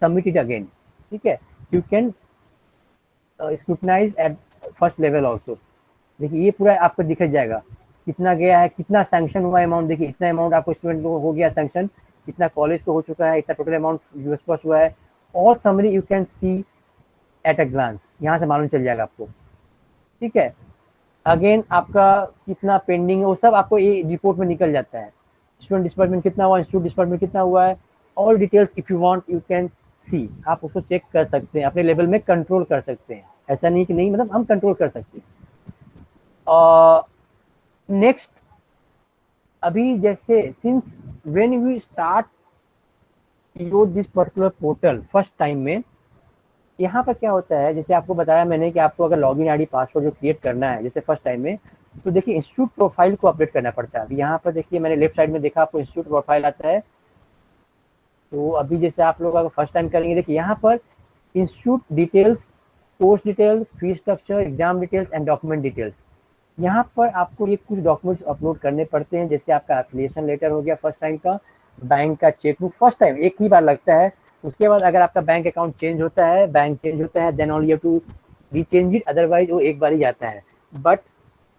submit it again. ठीक है, you can scrutinise at first level also. देखिए ये पूरा आपको दिख जाएगा कितना गया है, कितना सैंक्शन हुआ अमाउंट, देखिए इतना अमाउंट आपको स्टूडेंट को हो गया सैंक्शन, कितना कॉलेज को हो चुका है, इतना टोटल अमाउंट यूएस पास हुआ है, और summary you can see at a glance, यहाँ से मालूम चल जाएगा आपको। ठीक है, अगेन आपका कितना पेंडिंग है वो सब आपको ये रिपोर्ट में निकल जाता है। स्टूडेंट डिस्बर्समेंट कितना हुआ, इंस्टीट्यूट डिस्बर्समेंट कितना हुआ है, all details if you want you can सी, आप उसको चेक कर सकते हैं, अपने लेवल में कंट्रोल कर सकते हैं। ऐसा नहीं कि नहीं, मतलब हम कंट्रोल कर सकते हैं। नेक्स्ट, अभी जैसे since when we start use this particular portal first time में, यहाँ पर क्या होता है, जैसे आपको बताया मैंने कि आपको अगर लॉगिन आईडी पासवर्ड जो क्रिएट करना है जैसे फर्स्ट टाइम में, तो देखिए इंस्टीट्यूट प्रोफाइल को अपडेट करना पड़ता है। अभी यहाँ पर देखिए मैंने लेफ्ट साइड में देखा आपको इंस्टीट्यूट प्रोफाइल आता है। तो अभी जैसे आप लोग अगर फर्स्ट टाइम करेंगे, देखिए यहाँ पर institute details, course detail, fees structure, exam details and document details, यहाँ पर आपको ये कुछ डॉक्यूमेंट्स अपलोड करने पड़ते हैं। जैसे आपका एफिलिएशन लेटर हो गया फर्स्ट टाइम का, बैंक का चेकबुक फर्स्ट टाइम एक ही बार लगता है। उसके बाद अगर आपका बैंक अकाउंट चेंज होता है, बैंक चेंज होता है, then only you have to recharge it, otherwise वो एक बार ही जाता है। बट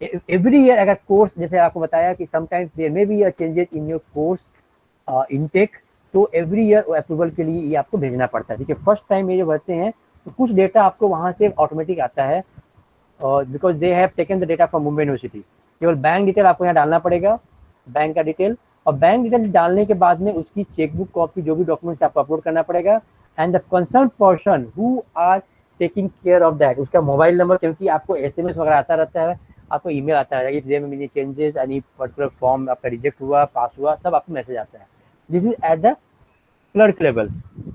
एवरी ईयर अगर कोर्स, जैसे आपको बताया कि sometimes there may be a changes in your course intake, तो एवरी ईयर अप्रूवल के लिए ये आपको भेजना पड़ता है। ठीक है, फर्स्ट टाइम ये जो भरते हैं तो कुछ डेटा आपको वहाँ से ऑटोमेटिक आता है, because they have taken the data from Mumbai university. केवल बैंक डिटेल आपको यहाँ डालना पड़ेगा, बैंक का डिटेल, और बैंक डिटेल्स डालने के बाद में उसकी चेकबुक कॉपी, जो भी डॉक्यूमेंट्स आपको अपलोड करना पड़ेगा, and the concern person who are taking care of that, उसका मोबाइल नंबर, क्योंकि आपको एसएमएस वगैरह आता रहता है, आपको ईमेल आता है, if there may be changes, any particular form आपका रिजेक्ट हुआ, पास हुआ, सब आपको मैसेज आता है। This is at the clerk level.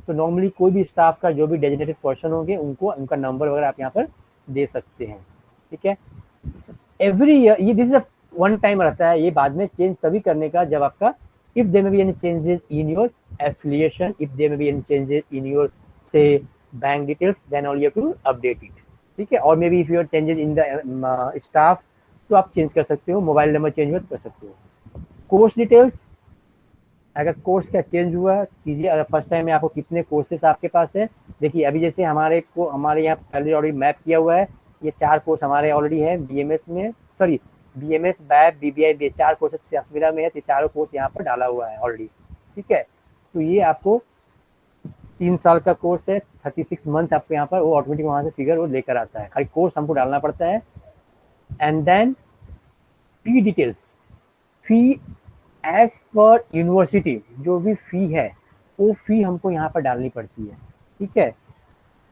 तो नॉर्मली कोई भी स्टाफ का जो भी डेजिग्नेटेड पर्सन होंगे उनको उनका नंबर वगैरह आप यहाँ पर दे सकते हैं। ठीक है, एवरी ईयर ये दिस इज वन टाइम रहता है, ये बाद में चेंज तभी करने का जब आपका if there may be any changes in your affiliation, if there may be any changes in your say bank details, then all you have to update it. ठीक है, और may be if your changes in the staff, तो आप change कर सकते हो, mobile number change हुआ तो कर सकते हो। कोर्स डिटेल्स, अगर कोर्स का चेंज हुआ कीजिए, अगर फर्स्ट टाइम में आपको कितने कोर्सेस आपके पास है, देखिए अभी जैसे हमारे यहाँ पहले ऑलरेडी मैप किया हुआ है, ये 4 कोर्स हमारे ऑलरेडी है बीएमएस में, सॉरी बीएमएस, बैब, बीबीआई, 4 कोर्सेस अश्मीरा में है, तो चारों कोर्स यहाँ पर डाला हुआ है ऑलरेडी। ठीक है, तो ये आपको 3 साल का कोर्स है, 36 मंथ आपको यहाँ पर वो ऑटोमेटिक वहाँ से फिगर वो लेकर आता है, खाली कोर्स हमको डालना पड़ता है। And then fee details, fee as per university जो भी फी है वो फी हमको यहाँ पर डालनी पड़ती है। ठीक है,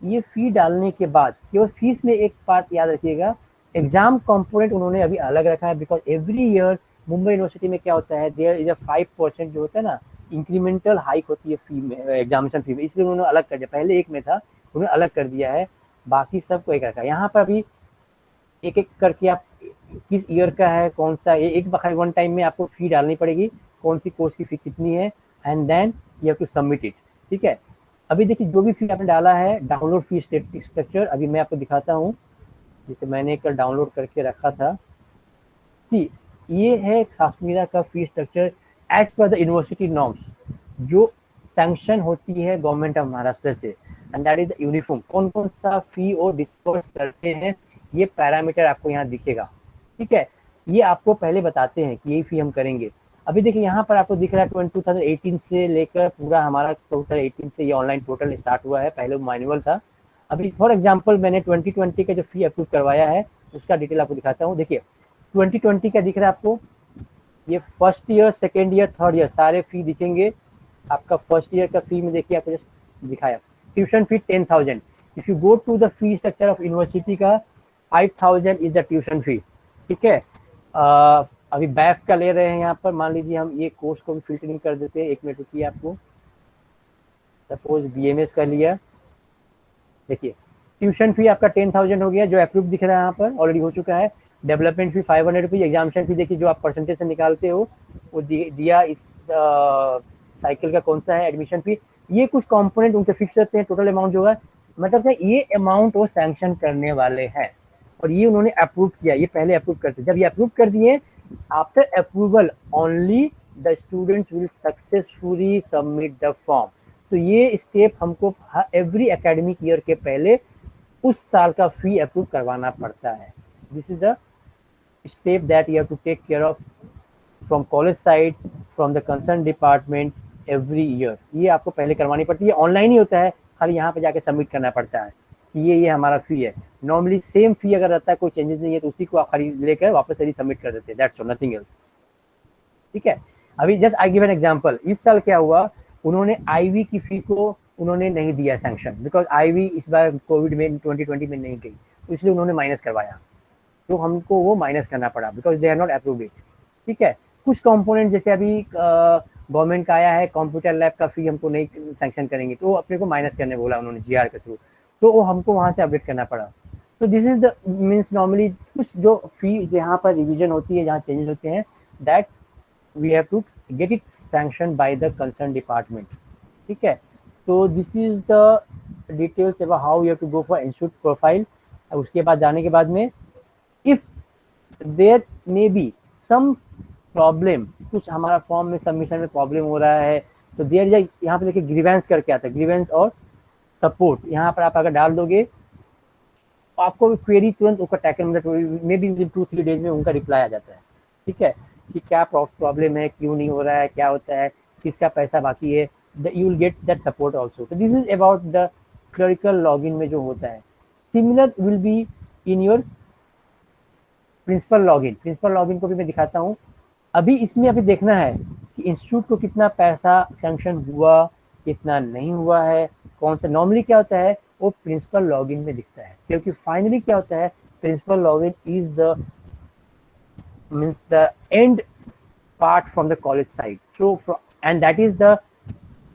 ये फी डालने के बाद केवल फीस में एक बात याद रखिएगा, एग्जाम कंपोनेंट उन्होंने अभी अलग रखा है, because every year Mumbai university में क्या होता है, देयर इज अ 5% जो होता है ना इंक्रीमेंटल हाइक होती है फी में, एग्जामिनेशन फी में, इसलिए उन्होंने अलग कर दिया, पहले एक में था उन्होंने अलग कर दिया है, बाकी सबको एक रखा है। यहाँ पर अभी एक एक करके आप किस ईयर का है कौन सा, एक बखर वन टाइम में आपको फी डालनी पड़ेगी, कौन सी कोर्स की फी कितनी है, and then you have to submit it. ठीक है, अभी देखिए जो भी फी आपने डाला है, डाउनलोड फी स्ट्रक्चर अभी मैं आपको दिखाता हूँ, जिसे मैंने कल डाउनलोड करके रखा था। सी, ये है अश्मीरा का fee structure as per the university norms, जो सैंक्शन होती है गवर्नमेंट ऑफ महाराष्ट्र से। And that is uniform. कौन कौन सा फी और डिस्पर्स करते हैं ये पैरामीटर आपको यहाँ दिखेगा, ठीक है। ये आपको पहले बताते हैं कि यही फी हम करेंगे। अभी देखिए यहाँ पर आपको दिख रहा है 2018 से लेकर पूरा हमारा 2018 से ये ऑनलाइन पोर्टल स्टार्ट हुआ है, पहले मैनुअल था। अभी फॉर एग्जांपल मैंने 2020 का जो फी अप्रूव करवाया है उसका डिटेल आपको दिखाता हूँ। देखिए 2020 का दिख रहा है आपको, ये first year, second year, third year सारे फी दिखेंगे। आपका फर्स्ट ईयर का फी में देखिए आपको जस्ट दिखाया, tuition fee 10,000। If you go to the fee structure of university का 5,000 इज द ट्यूशन फी, ठीक है। अभी बैफ का ले रहे हैं यहाँ पर, मान लीजिए हम ये कोर्स को भी फिल्टरिंग कर देते हैं। 1 मिनट रुकिए, आपको सपोज BMS का लिया, देखिए ट्यूशन फी आपका 10,000 हो गया जो अप्रूव दिख रहा है यहाँ पर, ऑलरेडी हो चुका है। डेवलपमेंट फी 500 रुपीज, एग्जामिनेशन फी देखिए जो आप परसेंटेज से निकालते हो वो दिया इस साइकिल का कौन सा है, एडमिशन फी। ये कुछ कंपोनेंट उनके फिक्स रहते हैं, टोटल अमाउंट जो होगा, मतलब ये अमाउंट वो सैंक्शन करने वाले हैं और ये उन्होंने अप्रूव किया। ये पहले अप्रूव करते, जब ये अप्रूव कर दिए, after approval only the student will successfully submit the form. तो ये स्टेप हमको एवरी एकेडमिक ईयर के पहले उस साल का फी अप्रूव करवाना पड़ता है। This is the step that you have to take care of from college side, from the concern department every year. ये आपको पहले करवानी पड़ती है, ऑनलाइन ही होता है, खाली यहाँ पे जाके सबमिट करना पड़ता है कि ये हमारा फी है। नॉर्मली सेम फी अगर रहता है, कोई चेंजेस नहीं है, तो उसी को आप खाली लेकर वापस से सबमिट कर देते हैं, दैट्स ऑल, नथिंग एल्स, ठीक है। अभी just I give an example, इस साल क्या हुआ, उन्होंने IV की फी को उन्होंने नहीं दिया सैंक्शन, बिकॉज IV इस बार कोविड में 2020 में नहीं गई, तो इसलिए उन्होंने माइनस करवाया, तो हमको वो माइनस करना पड़ा because they have not approved it, ठीक है। कुछ कंपोनेंट जैसे अभी गवर्नमेंट का आया है, कंप्यूटर लैब का फी हमको नहीं सैंक्शन करेंगे, तो अपने को माइनस करने बोला उन्होंने GR के थ्रू, तो वो हमको वहाँ से अपडेट करना पड़ा। तो this is the means normally कुछ जो फी जहाँ पर रिविजन होती है, जहाँ चेंजेस होते हैं, that we have to get it sanction by the concern department, ठीक है। तो this is the details about how you have to go for institute profile. उसके बाद जाने के बाद में if there may be some problem, कुछ हमारा फॉर्म में सबमिशन में प्रॉब्लम हो रहा है, तो देयर इज यहाँ पे देखिए ग्रीवेंस करके आता है, ग्रीवेंस और सपोर्ट। यहाँ पर आप अगर डाल दोगे तो आपको क्वेरी तुरंत उसका टैकल, मतलब मे बी 2-3 डेज में उनका रिप्लाई आ जाता है, ठीक है, कि क्या प्रॉब्लम है, क्यों नहीं हो रहा है, क्या होता है, किसका पैसा बाकी है, you will get that support also. तो this is about the clerical login में जो होता है। Similar will be in your principal login. Principal login को भी मैं दिखाता हूँ। अभी इसमें अभी देखना है कि इंस्टीट्यूट को कितना पैसा सैंक्शन हुआ, कितना नहीं हुआ है, कौन सा। नॉर्मली क्या होता है वो प्रिंसिपल लॉगिन में दिखता है, क्योंकि फाइनली क्या होता है, principal login is the means the end part from the college side, so and that is the,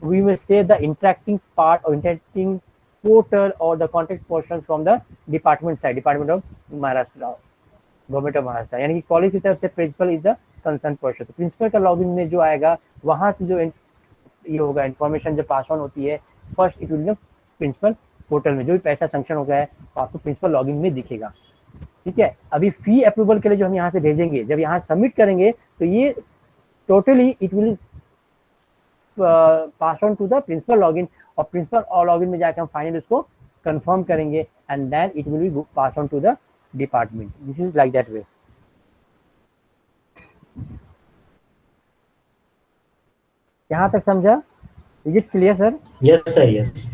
we may say, the interacting part or interacting portal or the contact portion from the department side, Department of Maharashtra, Government of Maharashtra, यानी कि college की तरफ से principal is the concern person. तो principal का login में जो आएगा वहां से जो ये होगा इन्फॉर्मेशन जो पास ऑन होती है, first it will principal portal में, जो भी पैसा सैंक्शन हो गया है तो आपको प्रिंसिपल लॉगिन में दिखेगा, ठीक है। अभी फी अप्रूवल के लिए जो हम यहाँ से भेजेंगे, जब यहाँ सबमिट करेंगे तो ये totally it will pass on to the principal login, और प्रिंसिपल लॉगिन में जाकर हम फाइनल उसको कंफर्म करेंगे and then it will be pass on to the department. This is like that way. यहाँ तक समझा? Is it clear sir? Yes, sir. Yes.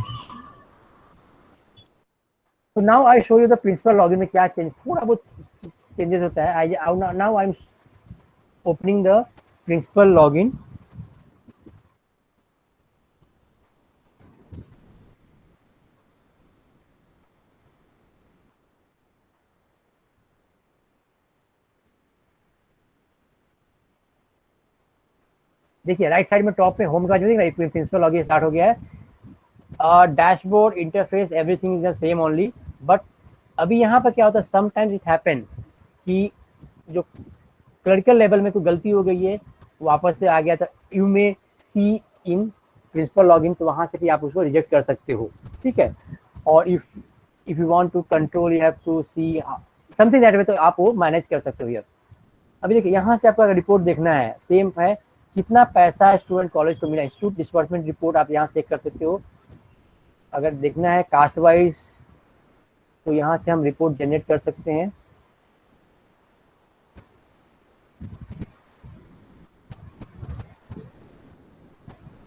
तो now I show you the principal login में क्या change, थोड़ा बहुत changes होता है। Now I am opening the principal login. देखिए राइट साइड में टॉप में होम का जो है प्रिंसिपल लॉगिन स्टार्ट हो गया है। Dashboard, interface, everything is the same only, but अभी यहाँ पर क्या होता है, समटाइम्स इट हैपन कि जो क्लरिकल लेवल में कोई गलती हो गई है, वापस से आ गया, तो you may see in principal login, तो वहाँ से भी आप उसको रिजेक्ट कर सकते हो, ठीक है। और if you want to control, you have to see something that way, तो आप वो मैनेज कर सकते हो यार। अभी देखिए यहाँ से आपका रिपोर्ट देखना है, सेम है, कितना पैसा स्टूडेंट कॉलेज को मिला, इंस्टीट्यूट डिस्बर्समेंट रिपोर्ट आप यहाँ से चेक कर सकते हो। अगर देखना है कास्ट वाइज तो यहाँ से हम रिपोर्ट जनरेट कर सकते हैं।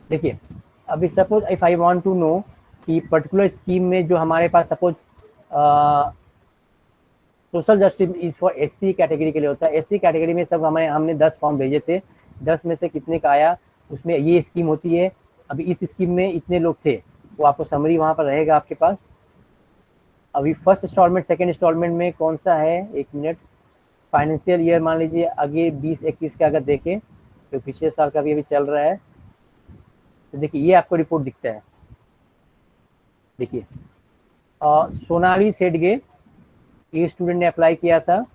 देखिए अभी suppose if I want to know कि पर्टिकुलर स्कीम में जो हमारे पास suppose social justice is for SC category के लिए होता है। एससी कैटेगरी में सब हमने 10 फॉर्म भेजे थे, 10 में से कितने का आया, उसमें ये स्कीम होती है। अभी इस स्कीम में इतने लोग थे, वो आपको समरी वहाँ पर रहेगा आपके पास। अभी फर्स्ट इंस्टॉलमेंट सेकेंड इंस्टॉलमेंट में कौन सा है, एक मिनट, फाइनेंशियल ईयर मान लीजिए आगे 20-21 का अगर देखें तो पिछले साल का भी अभी चल रहा है, तो देखिए ये आपको रिपोर्ट दिखता है। देखिए सोनाली सेडगे ये स्टूडेंट ने अप्लाई किया था,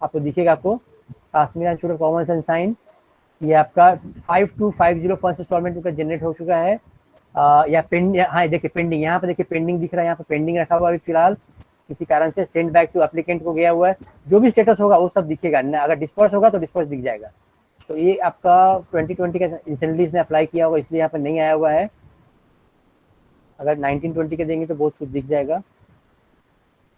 आपको दिखेगा, आपको Sasmira institute of commerce and science, ये आपका 5250 फर्स्ट इंस्टॉलमेंट का जनरेट हो चुका है। या पेंडिंग, हाँ देखिए पेंडिंग, यहाँ पे देखिए पेंडिंग दिख रहा है, यहाँ पे पेंडिंग रखा हुआ अभी फिलहाल, किसी कारण से सेंड बैक टू एप्लीकेंट को गया हुआ है। जो भी स्टेटस होगा वो सब दिखेगा, अगर डिस्पर्स होगा तो डिस्पर्स दिख जाएगा। तो ये आपका 2020 का रिसेंटली इसने अप्लाई किया होगा, इसलिए यहाँ पर नहीं आया हुआ है। अगर 1920 के देंगे तो बहुत कुछ दिख जाएगा।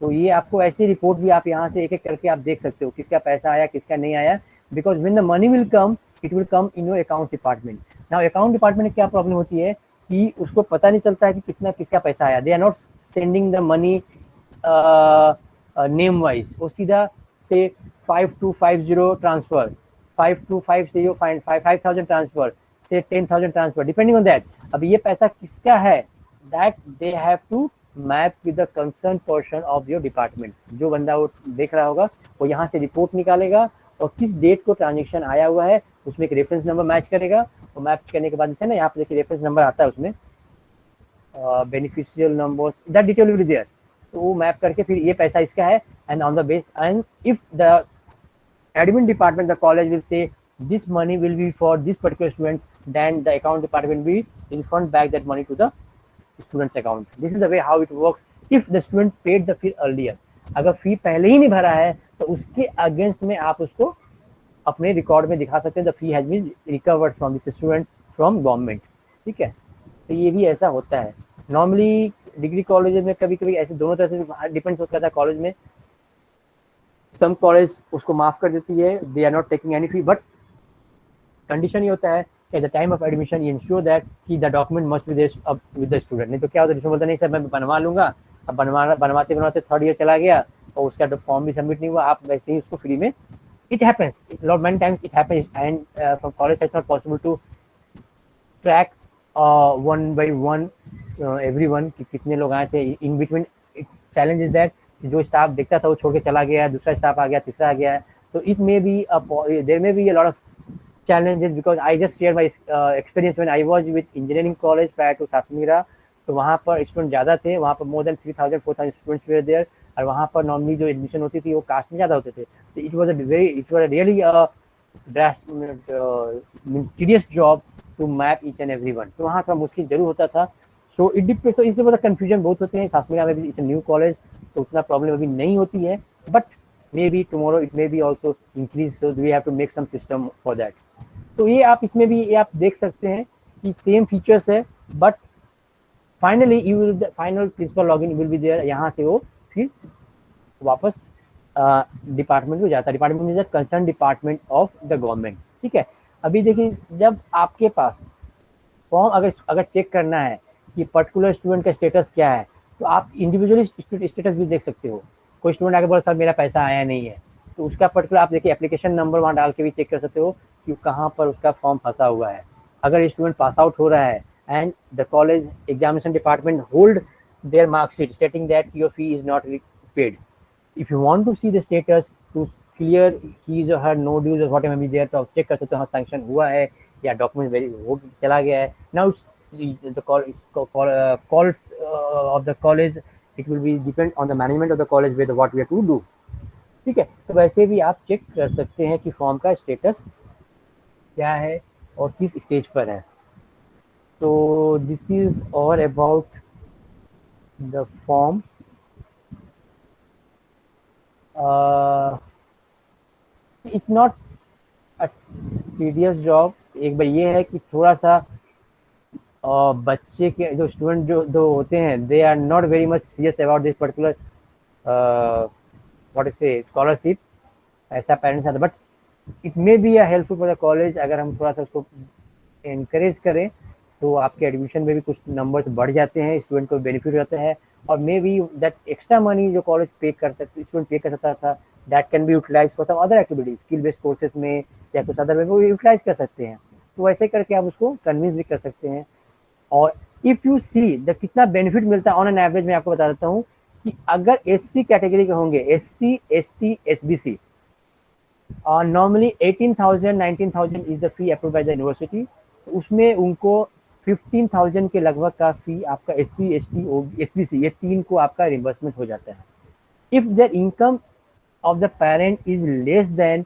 तो ये आपको ऐसी रिपोर्ट भी आप यहाँ से एक एक करके आप देख सकते हो, किसका पैसा आया किसका नहीं आया, because when the money will come it will come in your account department. Now account department में क्या प्रॉब्लम होती है कि उसको पता नहीं चलता है कि कितना किसका पैसा आया। They are not sending the money name wise, वो सीधा से 5250 ट्रांसफर, 525 से यो 5000 ट्रांसफर, से 10,000 ट्रांसफर, डिपेंडिंग ऑन दैट। अब ये पैसा किसका है, that they have to map with the concern person of your department. जो बंदा वो देख रहा होगा वो यहाँ से रिपोर्ट निकालेगा और किस डेट को ट्रांजेक्शन आया हुआ है उसमें एक रेफरेंस नंबर मैच करेगा। और मैच करने के बाद जैसे ना यहाँ पे देखिए रेफरेंस नंबर आता है उसमें, beneficial numbers, that detail will be there. तो वो मैप करके फिर ये पैसा इसका है, and on the base and if the admin department, the college will say this money will be for this particular student, then the account department will refund back that money to the student's account. This is the way how it works if the student paid the fee earlier. अगर फी पहले ही नहीं भरा है तो उसके against में आप उसको अपने रिकॉर्ड में दिखा सकते हैं the fee has been recovered from this student from government. ठीक है, तो ये भी ऐसा होता है नॉर्मली डिग्री कॉलेज में। कभी कभी ऐसे दोनों तरह से डिपेंड होता है कॉलेज में। सम कॉलेज उसको माफ कर देती है, they are not taking any fee, but condition ये होता है at the time of admission you ensure that कि the document must be there with the student. नहीं तो क्या होता है, बोलता नहीं सर मैं बनवा लूंगा, अब बनवाते बनवाते थर्ड ईयर चला गया और उसका फॉर्म भी सबमिट नहीं हुआ, आप वैसे ही उसको फ्री में, it happens lot many times, it happens and from college it's not possible to track one by one everyone कि कितने लोग आए थे। In between challenge is that जो स्टाफ देखता था वो छोड़ के चला गया, दूसरा स्टाफ आ गया, तीसरा आ गया। तो it may be there may be a lot of challenges because I just share my experience when I was with engineering college prior to Sasmira। तो वहाँ पर स्टूडेंट ज़्यादा थे, वहाँ पर more than 3,000-4,000 students were there, और वहाँ पर नॉर्मली जो एडमिशन होती थी वो कास्ट में ज़्यादा होते थे। तो it was a really tedious job to map each and everyone। तो वहाँ थोड़ा मुश्किल जरूर होता था। सो इट डिपेंड्स, तो इसलिए मतलब कन्फ्यूजन बहुत होते हैं। सासमीरा में भी इट्स न्यू कॉलेज तो उतना प्रॉब्लम अभी नहीं होती है, but may be tomorrow it may be also increase, so we have to make some system for that. तो ये आप इसमें भी ये आप देख सकते हैं कि सेम फीचर्स है, but finally you will final principal login will be there. यहाँ से वो फिर वापस डिपार्टमेंट को जाता है। Department is the concern department of the government. ठीक है, अभी देखिए जब आपके पास फॉर्म अगर चेक करना है कि पर्टिकुलर स्टूडेंट का स्टेटस क्या है, तो आप इंडिविजुअली स्टेटस भी देख सकते हो। कोई स्टूडेंट आके बोला सर मेरा पैसा आया नहीं है, तो उसका पर्टिकुलर आप देखिए एप्लीकेशन नंबर वहाँ डाल के भी चेक कर सकते हो कि कहाँ पर उसका फॉर्म फंसा हुआ है। अगर स्टूडेंट पास आउट हो रहा है and the college examination department hold their marksheet stating that your fee is not paid, if you want to see the status to clear his or her no dues or whatever may be there, तो आप check कर सकते हो हाँ sanction हुआ है या document very हो चला गया है। Now the calls of the college, it will be depend on the management of the college with what we have to do। ठीक है, तो वैसे भी आप चेक कर सकते हैं कि फॉर्म का स्टेटस क्या है और किस स्टेज पर है। तो this is all about the form. It's not a tedious job. एक बार ये है कि थोड़ा सा बच्चे के जो स्टूडेंट जो होते हैं they are not very much serious about this particular what is say scholarship, ऐसा पेरेंट्स आता है। But it may be a helpful for the college, अगर हम थोड़ा सा उसको इनकरेज करें तो आपके एडमिशन में भी कुछ नंबर्स बढ़ जाते हैं, स्टूडेंट को बेनिफिट होता है। और may be that extra money जो कॉलेज पे कर सकते, स्टूडेंट पे कर सकता था, that can be utilize for some other activities, skill based courses में या कुछ अदर में वो यूटिलाइज कर सकते हैं। तो वैसे करके आप उसको कन्विंस भी कर सकते हैं। और इफ़ यू सी द कितना बेनिफिट मिलता है ऑन एन एवरेज, मैं आपको बता देता हूँ कि अगर एससी कैटेगरी के होंगे, SC ST SBC, normally 18,000 19,000 is the fee approve by the university. उसमें उनको 15,000 के लगभग का फी आपका एससी एसटी एसबीसी ये तीन को आपका रिम्बर्समेंट हो जाता है। If the income of the parent is less then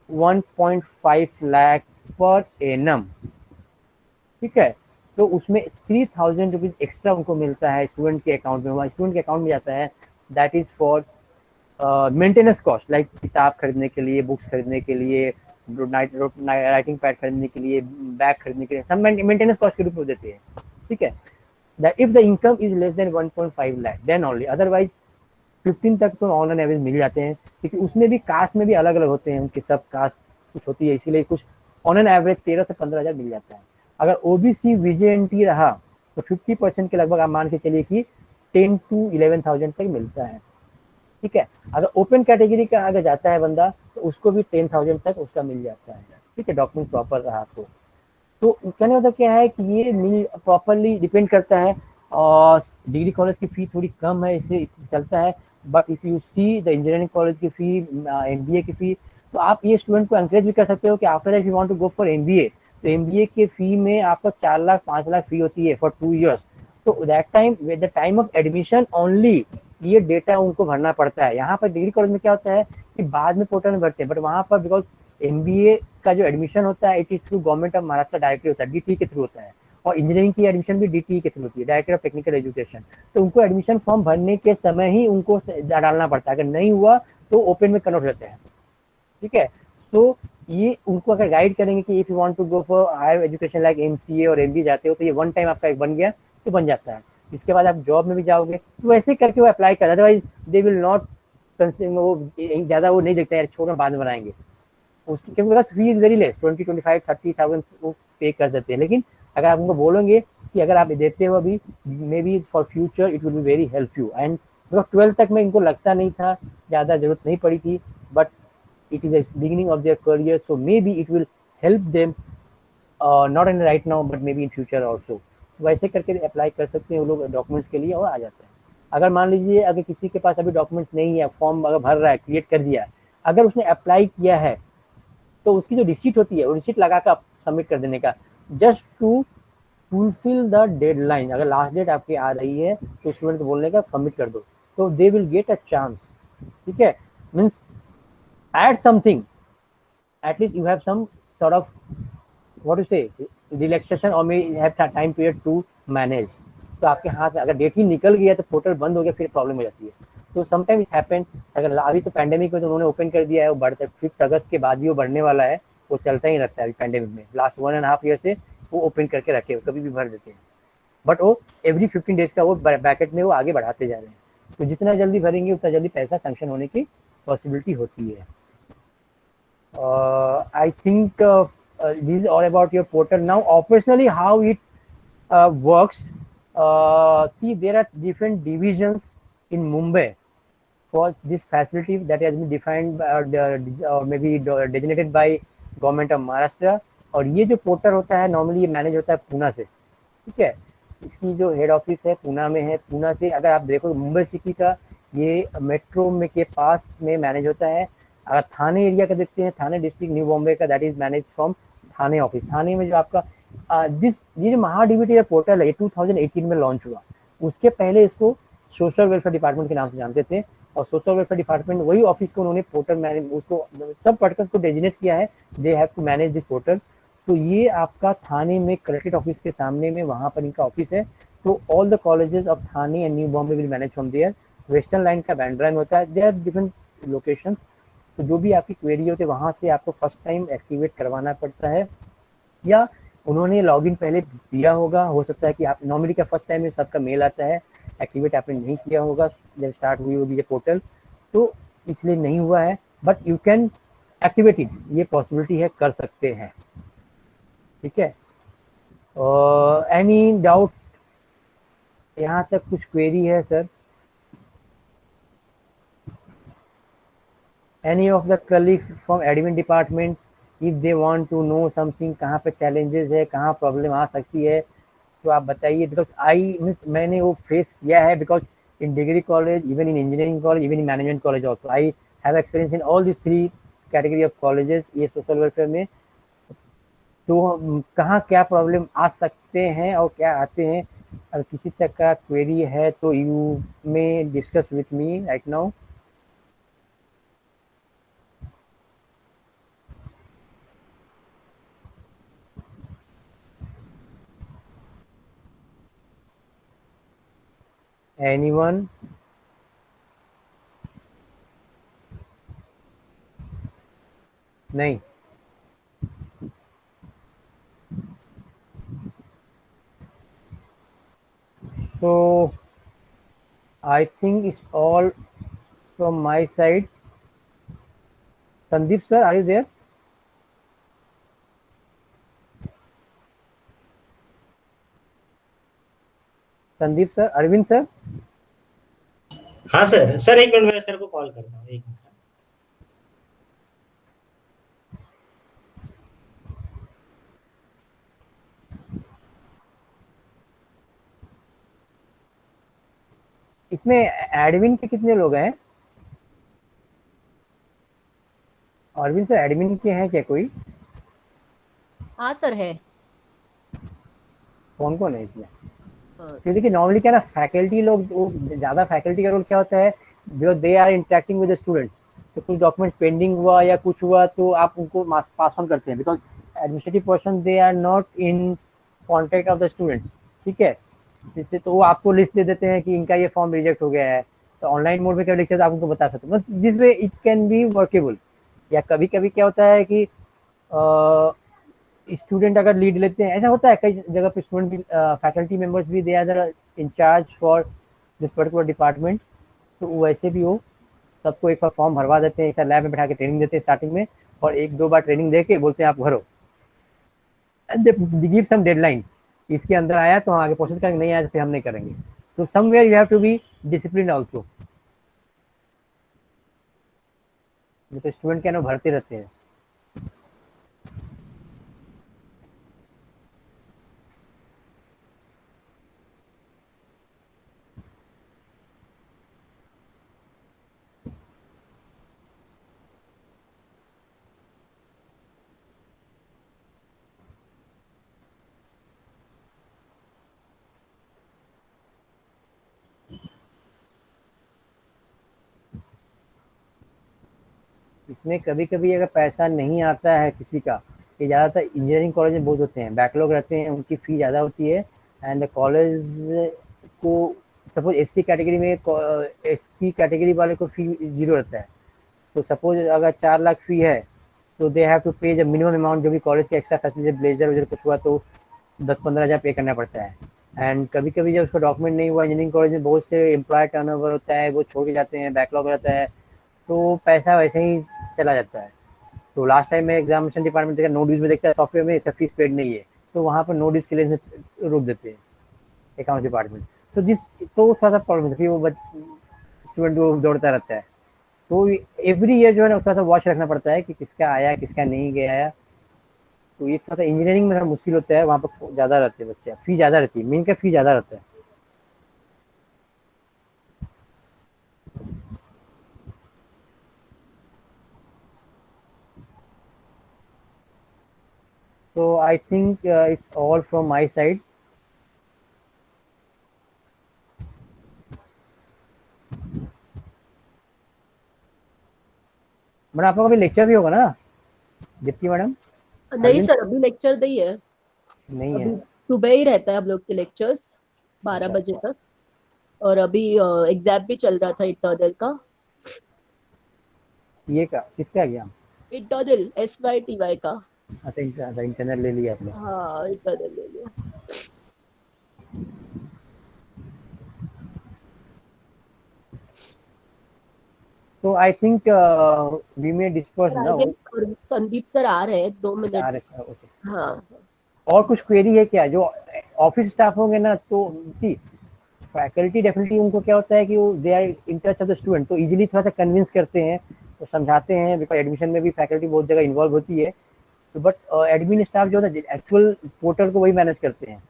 1.5 lakh per annum, ठीक है, तो उसमें 3,000 रुपीज एक्स्ट्रा उनको मिलता है स्टूडेंट के अकाउंट में। स्टूडेंट के अकाउंट में जाता है, that is for maintenance cost, like किताब खरीदने के लिए, बुक्स खरीदने के लिए, राइटिंग पैड खरीदने के लिए, बैग खरीदने के लिए, सब मेंटेनेंस कॉस्ट के रूप में देते हैं, ठीक है। That if the income is less then 1.5 lakh then only, otherwise 15 तक तो ऑन एन एवरेज मिल जाते हैं, क्योंकि उसमें भी कास्ट में भी अलग अलग होते हैं, उनकी सब कास्ट कुछ होती है, इसीलिए कुछ ऑन एन एवरेज 13 से 15,000 मिल जाता है। अगर ओबीसी विजेएनटी रहा तो 50% के लगभग आप मान के चलिए कि 10 to 11,000 तक मिलता है, ठीक है। अगर ओपन कैटेगरी का अगर जाता है बंदा तो उसको भी 10,000 तक उसका मिल जाता है, ठीक है, डॉक्यूमेंट प्रॉपर रहा तो कहने का मतलब क्या है कि ये मिल प्रॉपरली डिपेंड करता है। और डिग्री कॉलेज की फी थोड़ी कम है, इससे चलता है। But if you see the engineering college की फी, एमबीए की फी, तो आप ये स्टूडेंट को एनकरेज भी कर सकते हो कि after that you want to go for MBA, तो एमबीए के फी में आपका 4 लाख 5 लाख फी होती है फॉर 2 years। तो that time with the time of admission only ये डेटा उनको भरना पड़ता है। यहाँ पर डिग्री कॉलेज में क्या होता है कि बाद में पोर्टल में भरते हैं, बट वहाँ पर बिकॉज एमबीए का जो एडमिशन होता है it is through government of Maharashtra directly होता है, डीटी के थ्रू होता है। और इंजीनियरिंग की एडमिशन भी डीटी के थ्रू होती है, डायरेक्टर ऑफ टेक्निकल एजुकेशन। तो उनको एडमिशन फॉर्म भरने के समय ही उनको डालना पड़ता है, अगर नहीं हुआ तो ओपन में कन्वर्ट होते हैं, ठीक है। तो ये उनको अगर गाइड करेंगे कि if you want to go for higher education like MCA और एमबी जाते हो तो ये वन टाइम आपका एक बन गया तो बन जाता है, इसके बाद आप जॉब में भी जाओगे तो वैसे करके वो अप्लाई कर, अदरवाइज दे विल नॉट, वो ज़्यादा वो नहीं देखते यार छोड़ो बाद में बनाएंगे उसकी, क्योंकि फी इज वेरी लेस, 20-25-30,000 वो पे कर देते हैं। लेकिन अगर आप उनको बोलोगे कि अगर आप देते हो अभी, may be for future it will be very help you. And 12th तक में इनको लगता नहीं था, ज़्यादा जरूरत नहीं पड़ी थी, but it is the beginning of their career, so maybe it will help them not in right now but maybe in future also। वैसे करके अप्लाई कर सकते हैं वो लोग डॉक्यूमेंट्स के लिए और आ जाते हैं। अगर मान लीजिए अगर किसी के पास अभी डॉक्यूमेंट्स नहीं है, फॉर्म अगर भर रहा है, क्रिएट कर दिया है, अगर उसने अप्लाई किया है तो उसकी जो रिसीट होती है वो रिसीट लगा कर सबमिट कर देने का, just to fulfil the deadline. अगर लास्ट डेट आपकी आ रही है तो स्टूडेंट को बोलने का सबमिट कर दो, तो they will get a chance, ठीक है। Means add something, at least you have some sort of what to say relaxation or may have time period to manage। तो आपके हाथ में अगर डेट ही निकल गया तो पोर्टल बंद हो गया, फिर प्रॉब्लम हो जाती है। तो समटाइम इट हैपन, अगर अभी तो पैंडेमिक में तो उन्होंने ओपन कर दिया है, वो बढ़ता है 5 अगस्त के बाद भी वो बढ़ने वाला है, वो चलता ही रहता है। अभी पैंडेमिक में लास्ट 1.5 ईयर से वो ओपन करके रखे, कभी भी भर देते हैं, बट वो एवरी 15 डेज का वो ब्रैकेट में वो आगे बढ़ाते जा रहे हैं। तो जितना जल्दी भरेंगे उतना जल्दी पैसा सैंक्शन होने की पॉसिबिलिटी होती है। I think this is all about your portal. Now, operationally, how it works. See, there are different divisions in Mumbai for this facility that has been defined or maybe designated by government of Maharashtra। और ये जो portal होता है normally ये manage होता है पूना से, ठीक है। इसकी जो हेड ऑफिस है पूना में है। पूना से अगर आप देखो मुंबई सिटी का ये मेट्रो में के पास में मैनेज होता है। अगर थाने एरिया का देखते हैं, थाने डिस्ट्रिक्ट न्यू बॉम्बे का, that is manage from Thane office. Thane में जो आपका ये जो महाडीबीटी पोर्टल है ये 2018 में लॉन्च हुआ। उसके पहले इसको सोशल वेलफेयर डिपार्टमेंट के नाम से जानते थे, और सोशल वेलफेयर डिपार्टमेंट वही ऑफिस को उन्होंने पोर्टल मैनेज उसको सब पर्सन को डेजिनेट किया है, they have to manage this portal. तो ये आपका थाने में कलेक्ट्रेट ऑफिस के सामने में वहाँ पर इनका ऑफिस है। तो all the colleges of Thane and New Bombay will manage from there. Western line का बैंड्रा में होता है, दे आर डिफरेंट लोकेशन। तो जो भी आपकी क्वेरी होती है वहाँ से आपको फर्स्ट टाइम एक्टिवेट करवाना पड़ता है, या उन्होंने लॉगिन पहले दिया होगा, हो सकता है कि आप नॉर्मली क्या फर्स्ट टाइम में सबका मेल आता है, एक्टिवेट आपने नहीं किया होगा जब स्टार्ट हुई होगी ये पोर्टल, तो इसलिए नहीं हुआ है, but you can activate it, ये पॉसिबिलिटी है, कर सकते हैं, ठीक है। एनी डाउट, यहाँ तक कुछ क्वेरी है sir? any of the colleagues from admin department if they want to know something, कहाँ पे challenges है, कहाँ problem आ सकती है, तो आप बताइए, because मैंने वो face किया है, because in degree college, even in engineering college, even in management college also, I have experience in all these three category of colleges ये social welfare में। तो कहाँ क्या प्रॉब्लम आ सकते हैं और क्या आते हैं, अगर किसी तक का क्वेरी है तो you may discuss with me right now. Anyone? नहीं, so I think it's all from my side. Sandeep sir, are you there? Sandeep sir, Arvind sir, हाँ सर। सर एक मिनट, मैं सर को कॉल करता हूँ, एक मिनट। इसमें एडमिन के कितने लोग हैं? अरविंद सर, एडमिन के हैं क्या कोई? हाँ सर है। कौन कौन है इसमें? तो देखिए नॉर्मली क्या ना, फैकल्टी लोग, ज़्यादा फैकल्टी का रोल क्या होता है, जो they are interacting with the students, तो कुछ डॉक्यूमेंट पेंडिंग हुआ या कुछ हुआ तो आप उनको पास ऑन करते हैं, because administrative person they are not in contact of the students, ठीक है। जिससे तो वो आपको लिस्ट दे देते हैं कि इनका ये फॉर्म रिजेक्ट हो गया है, तो ऑनलाइन मोड में क्या लेक्चर आप उनको बता सकते हो, मतलब जिस way it can be workable. या कभी कभी क्या होता है कि स्टूडेंट अगर लीड लेते हैं, ऐसा होता है कई जगह पे, स्टूडेंट भी फैकल्टी मेंबर्स भी they are incharge for this particular department, तो वैसे भी हो सबको एक बार फॉर्म भरवा देते हैं, एक लैब में बैठा के ट्रेनिंग देते हैं स्टार्टिंग में, और एक दो बार ट्रेनिंग दे के बोलते हैं आप भरो, गिव सम डेडलाइन, इसके अंदर आया तो आगे प्रोसेस करेंगे, नहीं आया तो फिर हम नहीं करेंगे। तो somewhere you have to be discipline also, तो स्टूडेंट क्या ना भरते रहते हैं। इसमें कभी कभी अगर पैसा नहीं आता है किसी का, ये ज़्यादातर इंजीनियरिंग कॉलेज में बहुत होते हैं, बैकलॉग रहते हैं, उनकी फ़ी ज़्यादा होती है, एंड कॉलेज को सपोज एससी कैटेगरी में, एससी कैटेगरी वाले को फ़ी 0 रहता है, तो सपोज अगर 4 लाख फ़ी है तो दे हैव टू पे जब मिनिमम अमाउंट, जो भी कॉलेज के एक्स्ट्रा फैसिलिटी, ब्लेजर वगैरह कुछ हुआ तो 10-15 हज़ार पे करना पड़ता है। एंड कभी कभी जब उसका डॉक्यूमेंट नहीं हुआ, इंजीनियरिंग कॉलेज में बहुत से एम्प्लॉय टर्नओवर होता है, वो छोड़ के जाते हैं, बैकलॉग रहता है, तो पैसा वैसे ही चला जाता है। तो लास्ट टाइम मैं एग्जामिनेशन डिपार्टमेंट देखा, नो ड्यूज में देखता है सॉफ्टवेयर में इसका फीस पेड नहीं है, तो वहाँ पर नो ड्यूज के लिए रोक देते हैं अकाउंट डिपार्टमेंट, तो तो थोड़ा सा प्रॉब्लम है, फिर वो स्टूडेंट वो दौड़ता रहता है, तो एवरी ईयर जो है ना थोड़ा सा वॉच रखना पड़ता है कि किसका आया किसका नहीं गया है, तो ये थोड़ा सा इंजीनियरिंग में थोड़ा मुश्किल होता है, वहाँ पर ज़्यादा रहते हैं बच्चे, फी ज़्यादा रहती है, मेन का फी ज़्यादा रहता है। So I think it's all from my side. Madam आप लोग अभी लेक्चर भी होगा ना दीप्ति मैडम? नहीं सर, अभी लेक्चर नहीं है, नहीं है, अभी सुबह ही रहता है हम लोग के लेक्चर्स 12 बजे तक, और अभी एग्जाम भी चल रहा था इंटरनल का। ये का किसका एग्जाम? इंटरनल SYTY का। अच्छा इंटरनल ले लिया आपने। हाँ इंटरनल ले लिया। तो I think we may discuss I now. Guess Sandeep sir आ रहे हैं 2 मिनट। ओके। हाँ और कुछ क्वेरी है क्या? जो ऑफिस स्टाफ होंगे ना, तो सी फैकल्टी डेफिनेटली उनको क्या होता है कि वो they are in touch of the student, तो इजीली थोड़ा सा कन्विंस करते हैं, तो समझाते हैं, बिकॉज एडमिशन में भी फैकल्टी बहुत जगह इन्वॉल्व होती है। तो बट एडमिन स्टाफ जो है एक्चुअल पोर्टल को वही मैनेज करते हैं।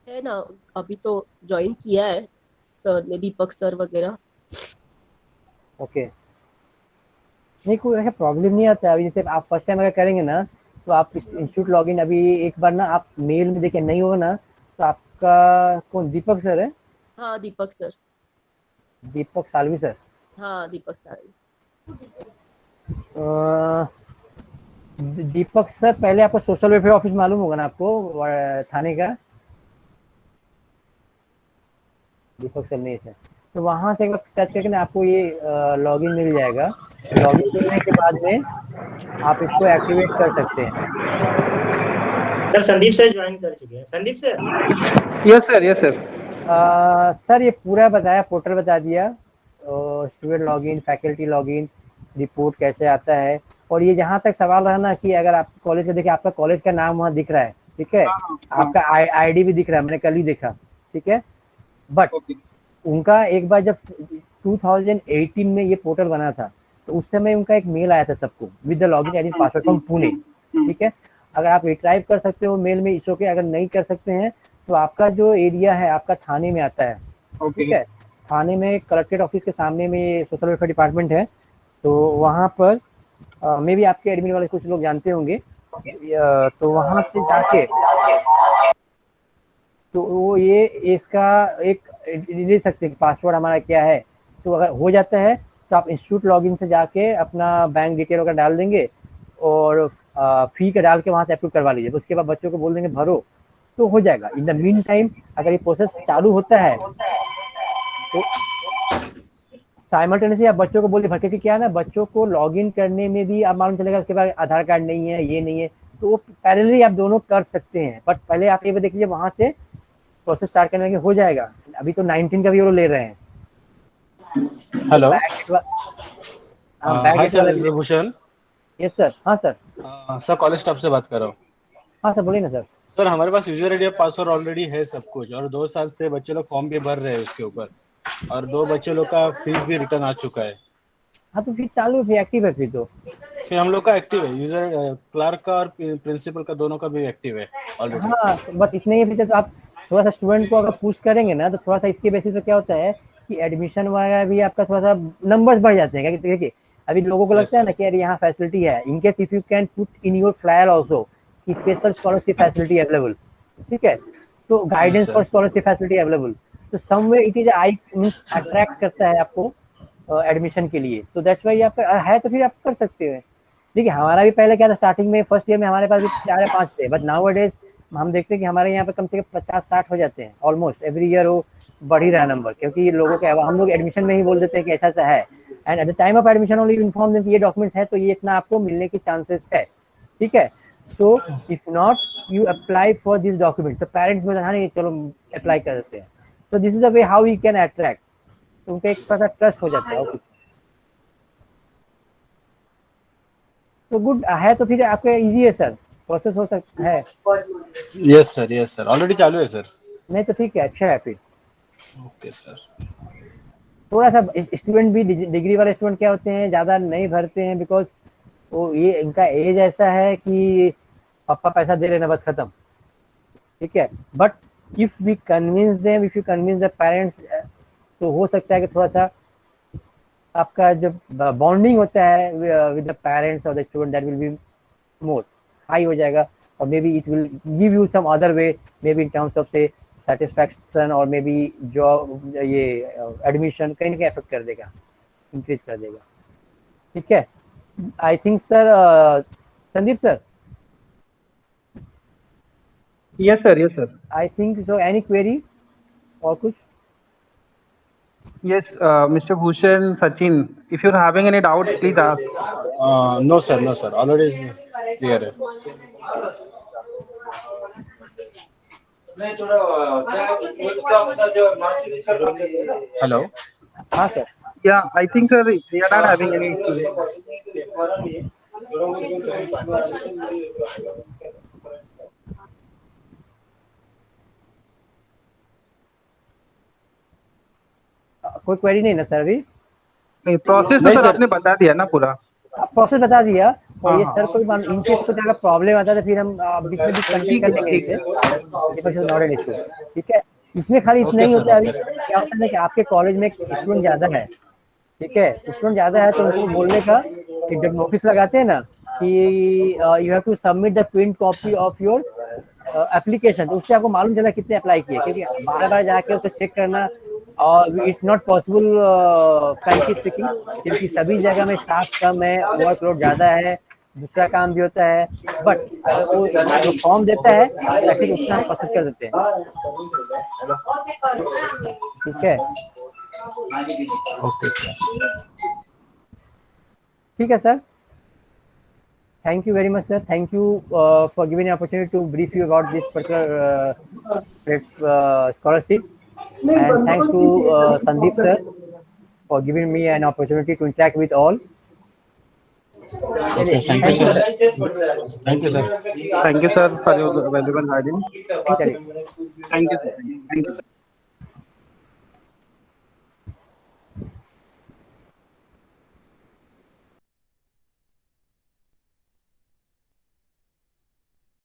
है ना, अभी तो ज्वाइन किया है सर ने, दीपक सर वगैरह। ओके, नहीं कोई ऐसा प्रॉब्लम नहीं आता है। अभी जैसे आप फर्स्ट टाइम अगर करेंगे ना, तो आप इंस्टीट्यूट लॉगिन अभी एक बार ना आप मेल में देखिए, नहीं होगा ना तो आपका कौन दीपक सर है? हाँ दीपक सर। दीपक सालवी सर। हाँ दीपक सर। अ, दीपक सर पहले आपको सोशल वेलफेयर ऑफिस मालूम होगा ना आपको, थाने का। दीपक सर नहीं सर, तो वहां से एक बार टच करके ना आपको ये लॉगिन मिल जाएगा। लॉगिन करने के बाद में आप इसको एक्टिवेट कर सकते हैं। सर संदीप सर ज्वाइन कर चुके हैं। Sandeep sir. Yes, sir. Yes, sir. Sir ये पूरा बताया, पोर्टल बता दिया, student login, faculty login, report कैसे आता है। और ये जहाँ तक सवाल रहा ना कि अगर आप कॉलेज का देखिए, आपका कॉलेज का नाम वहाँ दिख रहा है, ठीक है, आपका आईडी भी दिख रहा है, मैंने कल ही देखा, ठीक है। But Okay. उनका एक बार जब 2018 में ये पोर्टल बना था, तो उस समय उनका एक मेल आया था सबको with the login ID password from Pune, ठीक है। अगर आप रिट्राइव कर सकते हो मेल में, इस ओके। अगर नहीं कर सकते हैं तो आपका जो एरिया है आपका थाने में आता है, ठीक है। थाने में कलेक्ट्रेट ऑफिस के सामने में सोशल वेलफेयर डिपार्टमेंट है, तो वहाँ पर मे भी आपके एडमिन वाले कुछ लोग जानते होंगे, तो वहाँ से जाके तो वो ये इसका एक ले सकते हैं पासवर्ड हमारा क्या है। तो अगर हो जाता है तो आप इंस्टीट्यूट लॉगिन से जाके अपना बैंक डिटेल वगैरह डाल देंगे और फी का डाल के वहाँ से अप्रूव करवा लीजिए। उसके बाद बच्चों को बोल देंगे भरो, तो हो जाएगा। इन द मीन टाइम अगर ये प्रोसेस चालू होता है तो साइमल्टेनियसली आप बच्चों को बोलिए भर, क्योंकि क्या है ना, बच्चों को लॉगिन करने में भी आप मालूम चलेगा उसके बाद आधार कार्ड नहीं है, ये नहीं है, तो वो पैरेलली आप दोनों कर सकते हैं। बट पहले आप ये देख लीजिए वहाँ से प्रोसेस स्टार्ट करने के हो जाएगा। अभी तो 19 का भी वो ले रहे हैं। हेलो, बैग हाय डेट वाला सर, भूषण। Yes sir. हाँ सर। सर कॉलेज स्टाफ से बात कर रहा हूँ। हाँ सर बोलिए ना सर। सर हमारे पास यूजर आईडी और पासवर्ड ऑलरेडी है सब कुछ, और 2 साल से बच्चे लोग फॉर्म भी भर रहे हैं उसके ऊपर, और 2 बच्चे लोग का फीस भी रिटर्न आ चुका है। हाँ तो फिर चालू है, फिर एक्टिव है फिर तो। फिर हम लोग का एक्टिव है, यूजर क्लार्क का और प्रिंसिपल का दोनों का भी एक्टिव है ऑलरेडी। हाँ बट इतने ही तो आप थोड़ा सा स्टूडेंट को अगर पुश करेंगे ना, तो थोड़ा सा इसके बेसिस पे क्या होता है कि एडमिशन वगैरह भी आपका थोड़ा सा नंबर्स बढ़ जाते हैं। क्या देखिए, अभी लोगों को लगता है ना कि यार यहाँ फैसिलिटी है, in case if you can put in your flyer also कि स्पेशल स्कॉलरशिप फैसिलिटी अवेलेबल, ठीक है, तो guidance for scholarship facility available, तो someway it is I means attract करता है आपको एडमिशन के लिए। सो दैट्स वाई आपका है, तो फिर आप कर सकते हैं। देखिए हमारा भी पहले क्या था, स्टार्टिंग में फर्स्ट ईयर में हमारे पास भी 4 या 5 थे, बट नाउ डेज हम देखते हैं कि हमारे यहाँ पे कम से कम 50-60 हो जाते हैं ऑलमोस्ट एवरी ईयर। वो बढ़ ही रहा है नंबर, क्योंकि लोगों के हम लोग एडमिशन में ही बोल देते हैं कि ऐसा ऐसा है, and eight the time of admission only inform them कि ये डॉक्यूमेंट्स है, तो ये इतना आपको मिलने की चांसेस है, ठीक है। So if not you apply for this document, तो पेरेंट्स में नहीं चलो अप्लाई कर देते हैं। तो this is the way how you can attract, तो उनका एक तरह ट्रस्ट हो जाता है। तो गुड है, तो फिर आपका इजी है सर, प्रोसेस हो सकता है। यस सर, ऑलरेडी चालू है सर। नहीं तो ठीक है, अच्छा है फिर। Okay sir. थोड़ा सा स्टूडेंट भी, डिग्री वाले स्टूडेंट क्या होते हैं, ज़्यादा नहीं भरते हैं, बिकॉज वो ये इनका एज ऐसा है कि पापा पैसा दे लेना बस खत्म, ठीक है। But if we convince them, if you convince the parents, तो हो सकता है कि थोड़ा सा आपका जब बॉन्डिंग होता है विद द पेरेंट्स और the student, that will be more high हो जाएगा, और may be it will give you some other way, may be in terms of say satisfaction, और मे बी जॉब, ये एडमिशन कहीं ना कहीं अफेक्ट कर देगा, इंक्रीज कर देगा, ठीक है। I think sir Sandeep sir, Yes, sir. Yes, sir. I think so, any query और कुछ? Yes, Mr. Bhushan, Sachin, if you're having any doubts, please ask. No sir, already clear है. Hello. हाँ sir. Yeah, I think, sir, they are not having any issue. कोई query नहीं ना sir अभी. नहीं, process तो नहीं, सर sir. आपने बता दिया ना पूरा. प्रोसेस बता दिया. और ये हाँ, सर कोई इन केस को अगर प्रॉब्लम आता है तो फिर हम बीच में भी कंटिन्यू कर लेंगे इसे. Not an issue. ठीक है. इसमें खाली इतना ही Okay, होता है अभी sir. क्या होता है कि आपके कॉलेज में स्टूडेंट ज्यादा है. ठीक है. स्टूडेंट ज्यादा है तो उनको बोलने का कि जब नोटिस लगाते हैं ना कि you have to submit the print copy of your application, तो उससे आपको मालूम चला कितने अप्लाई किए, क्योंकि बार बार जाके उसको चेक करना और it's not possible frankly speaking, क्योंकि सभी जगह में स्टाफ कम है, वर्कलोड ज़्यादा है, दूसरा काम भी होता है. बट वो जो फॉर्म देता है ताकि उतना प्रोसेस कर देते हैं. ठीक है. Okay sir. ठीक है sir. Thank you very much, sir. Thank you for giving an opportunity to brief you about this particular scholarship. And thanks to Sandeep, sir, for giving me an opportunity to interact with all. Okay, thank you sir. Thank you sir. Thank you, sir, for your valuable guidance. Thank you. Thank you, sir. Thank you, sir.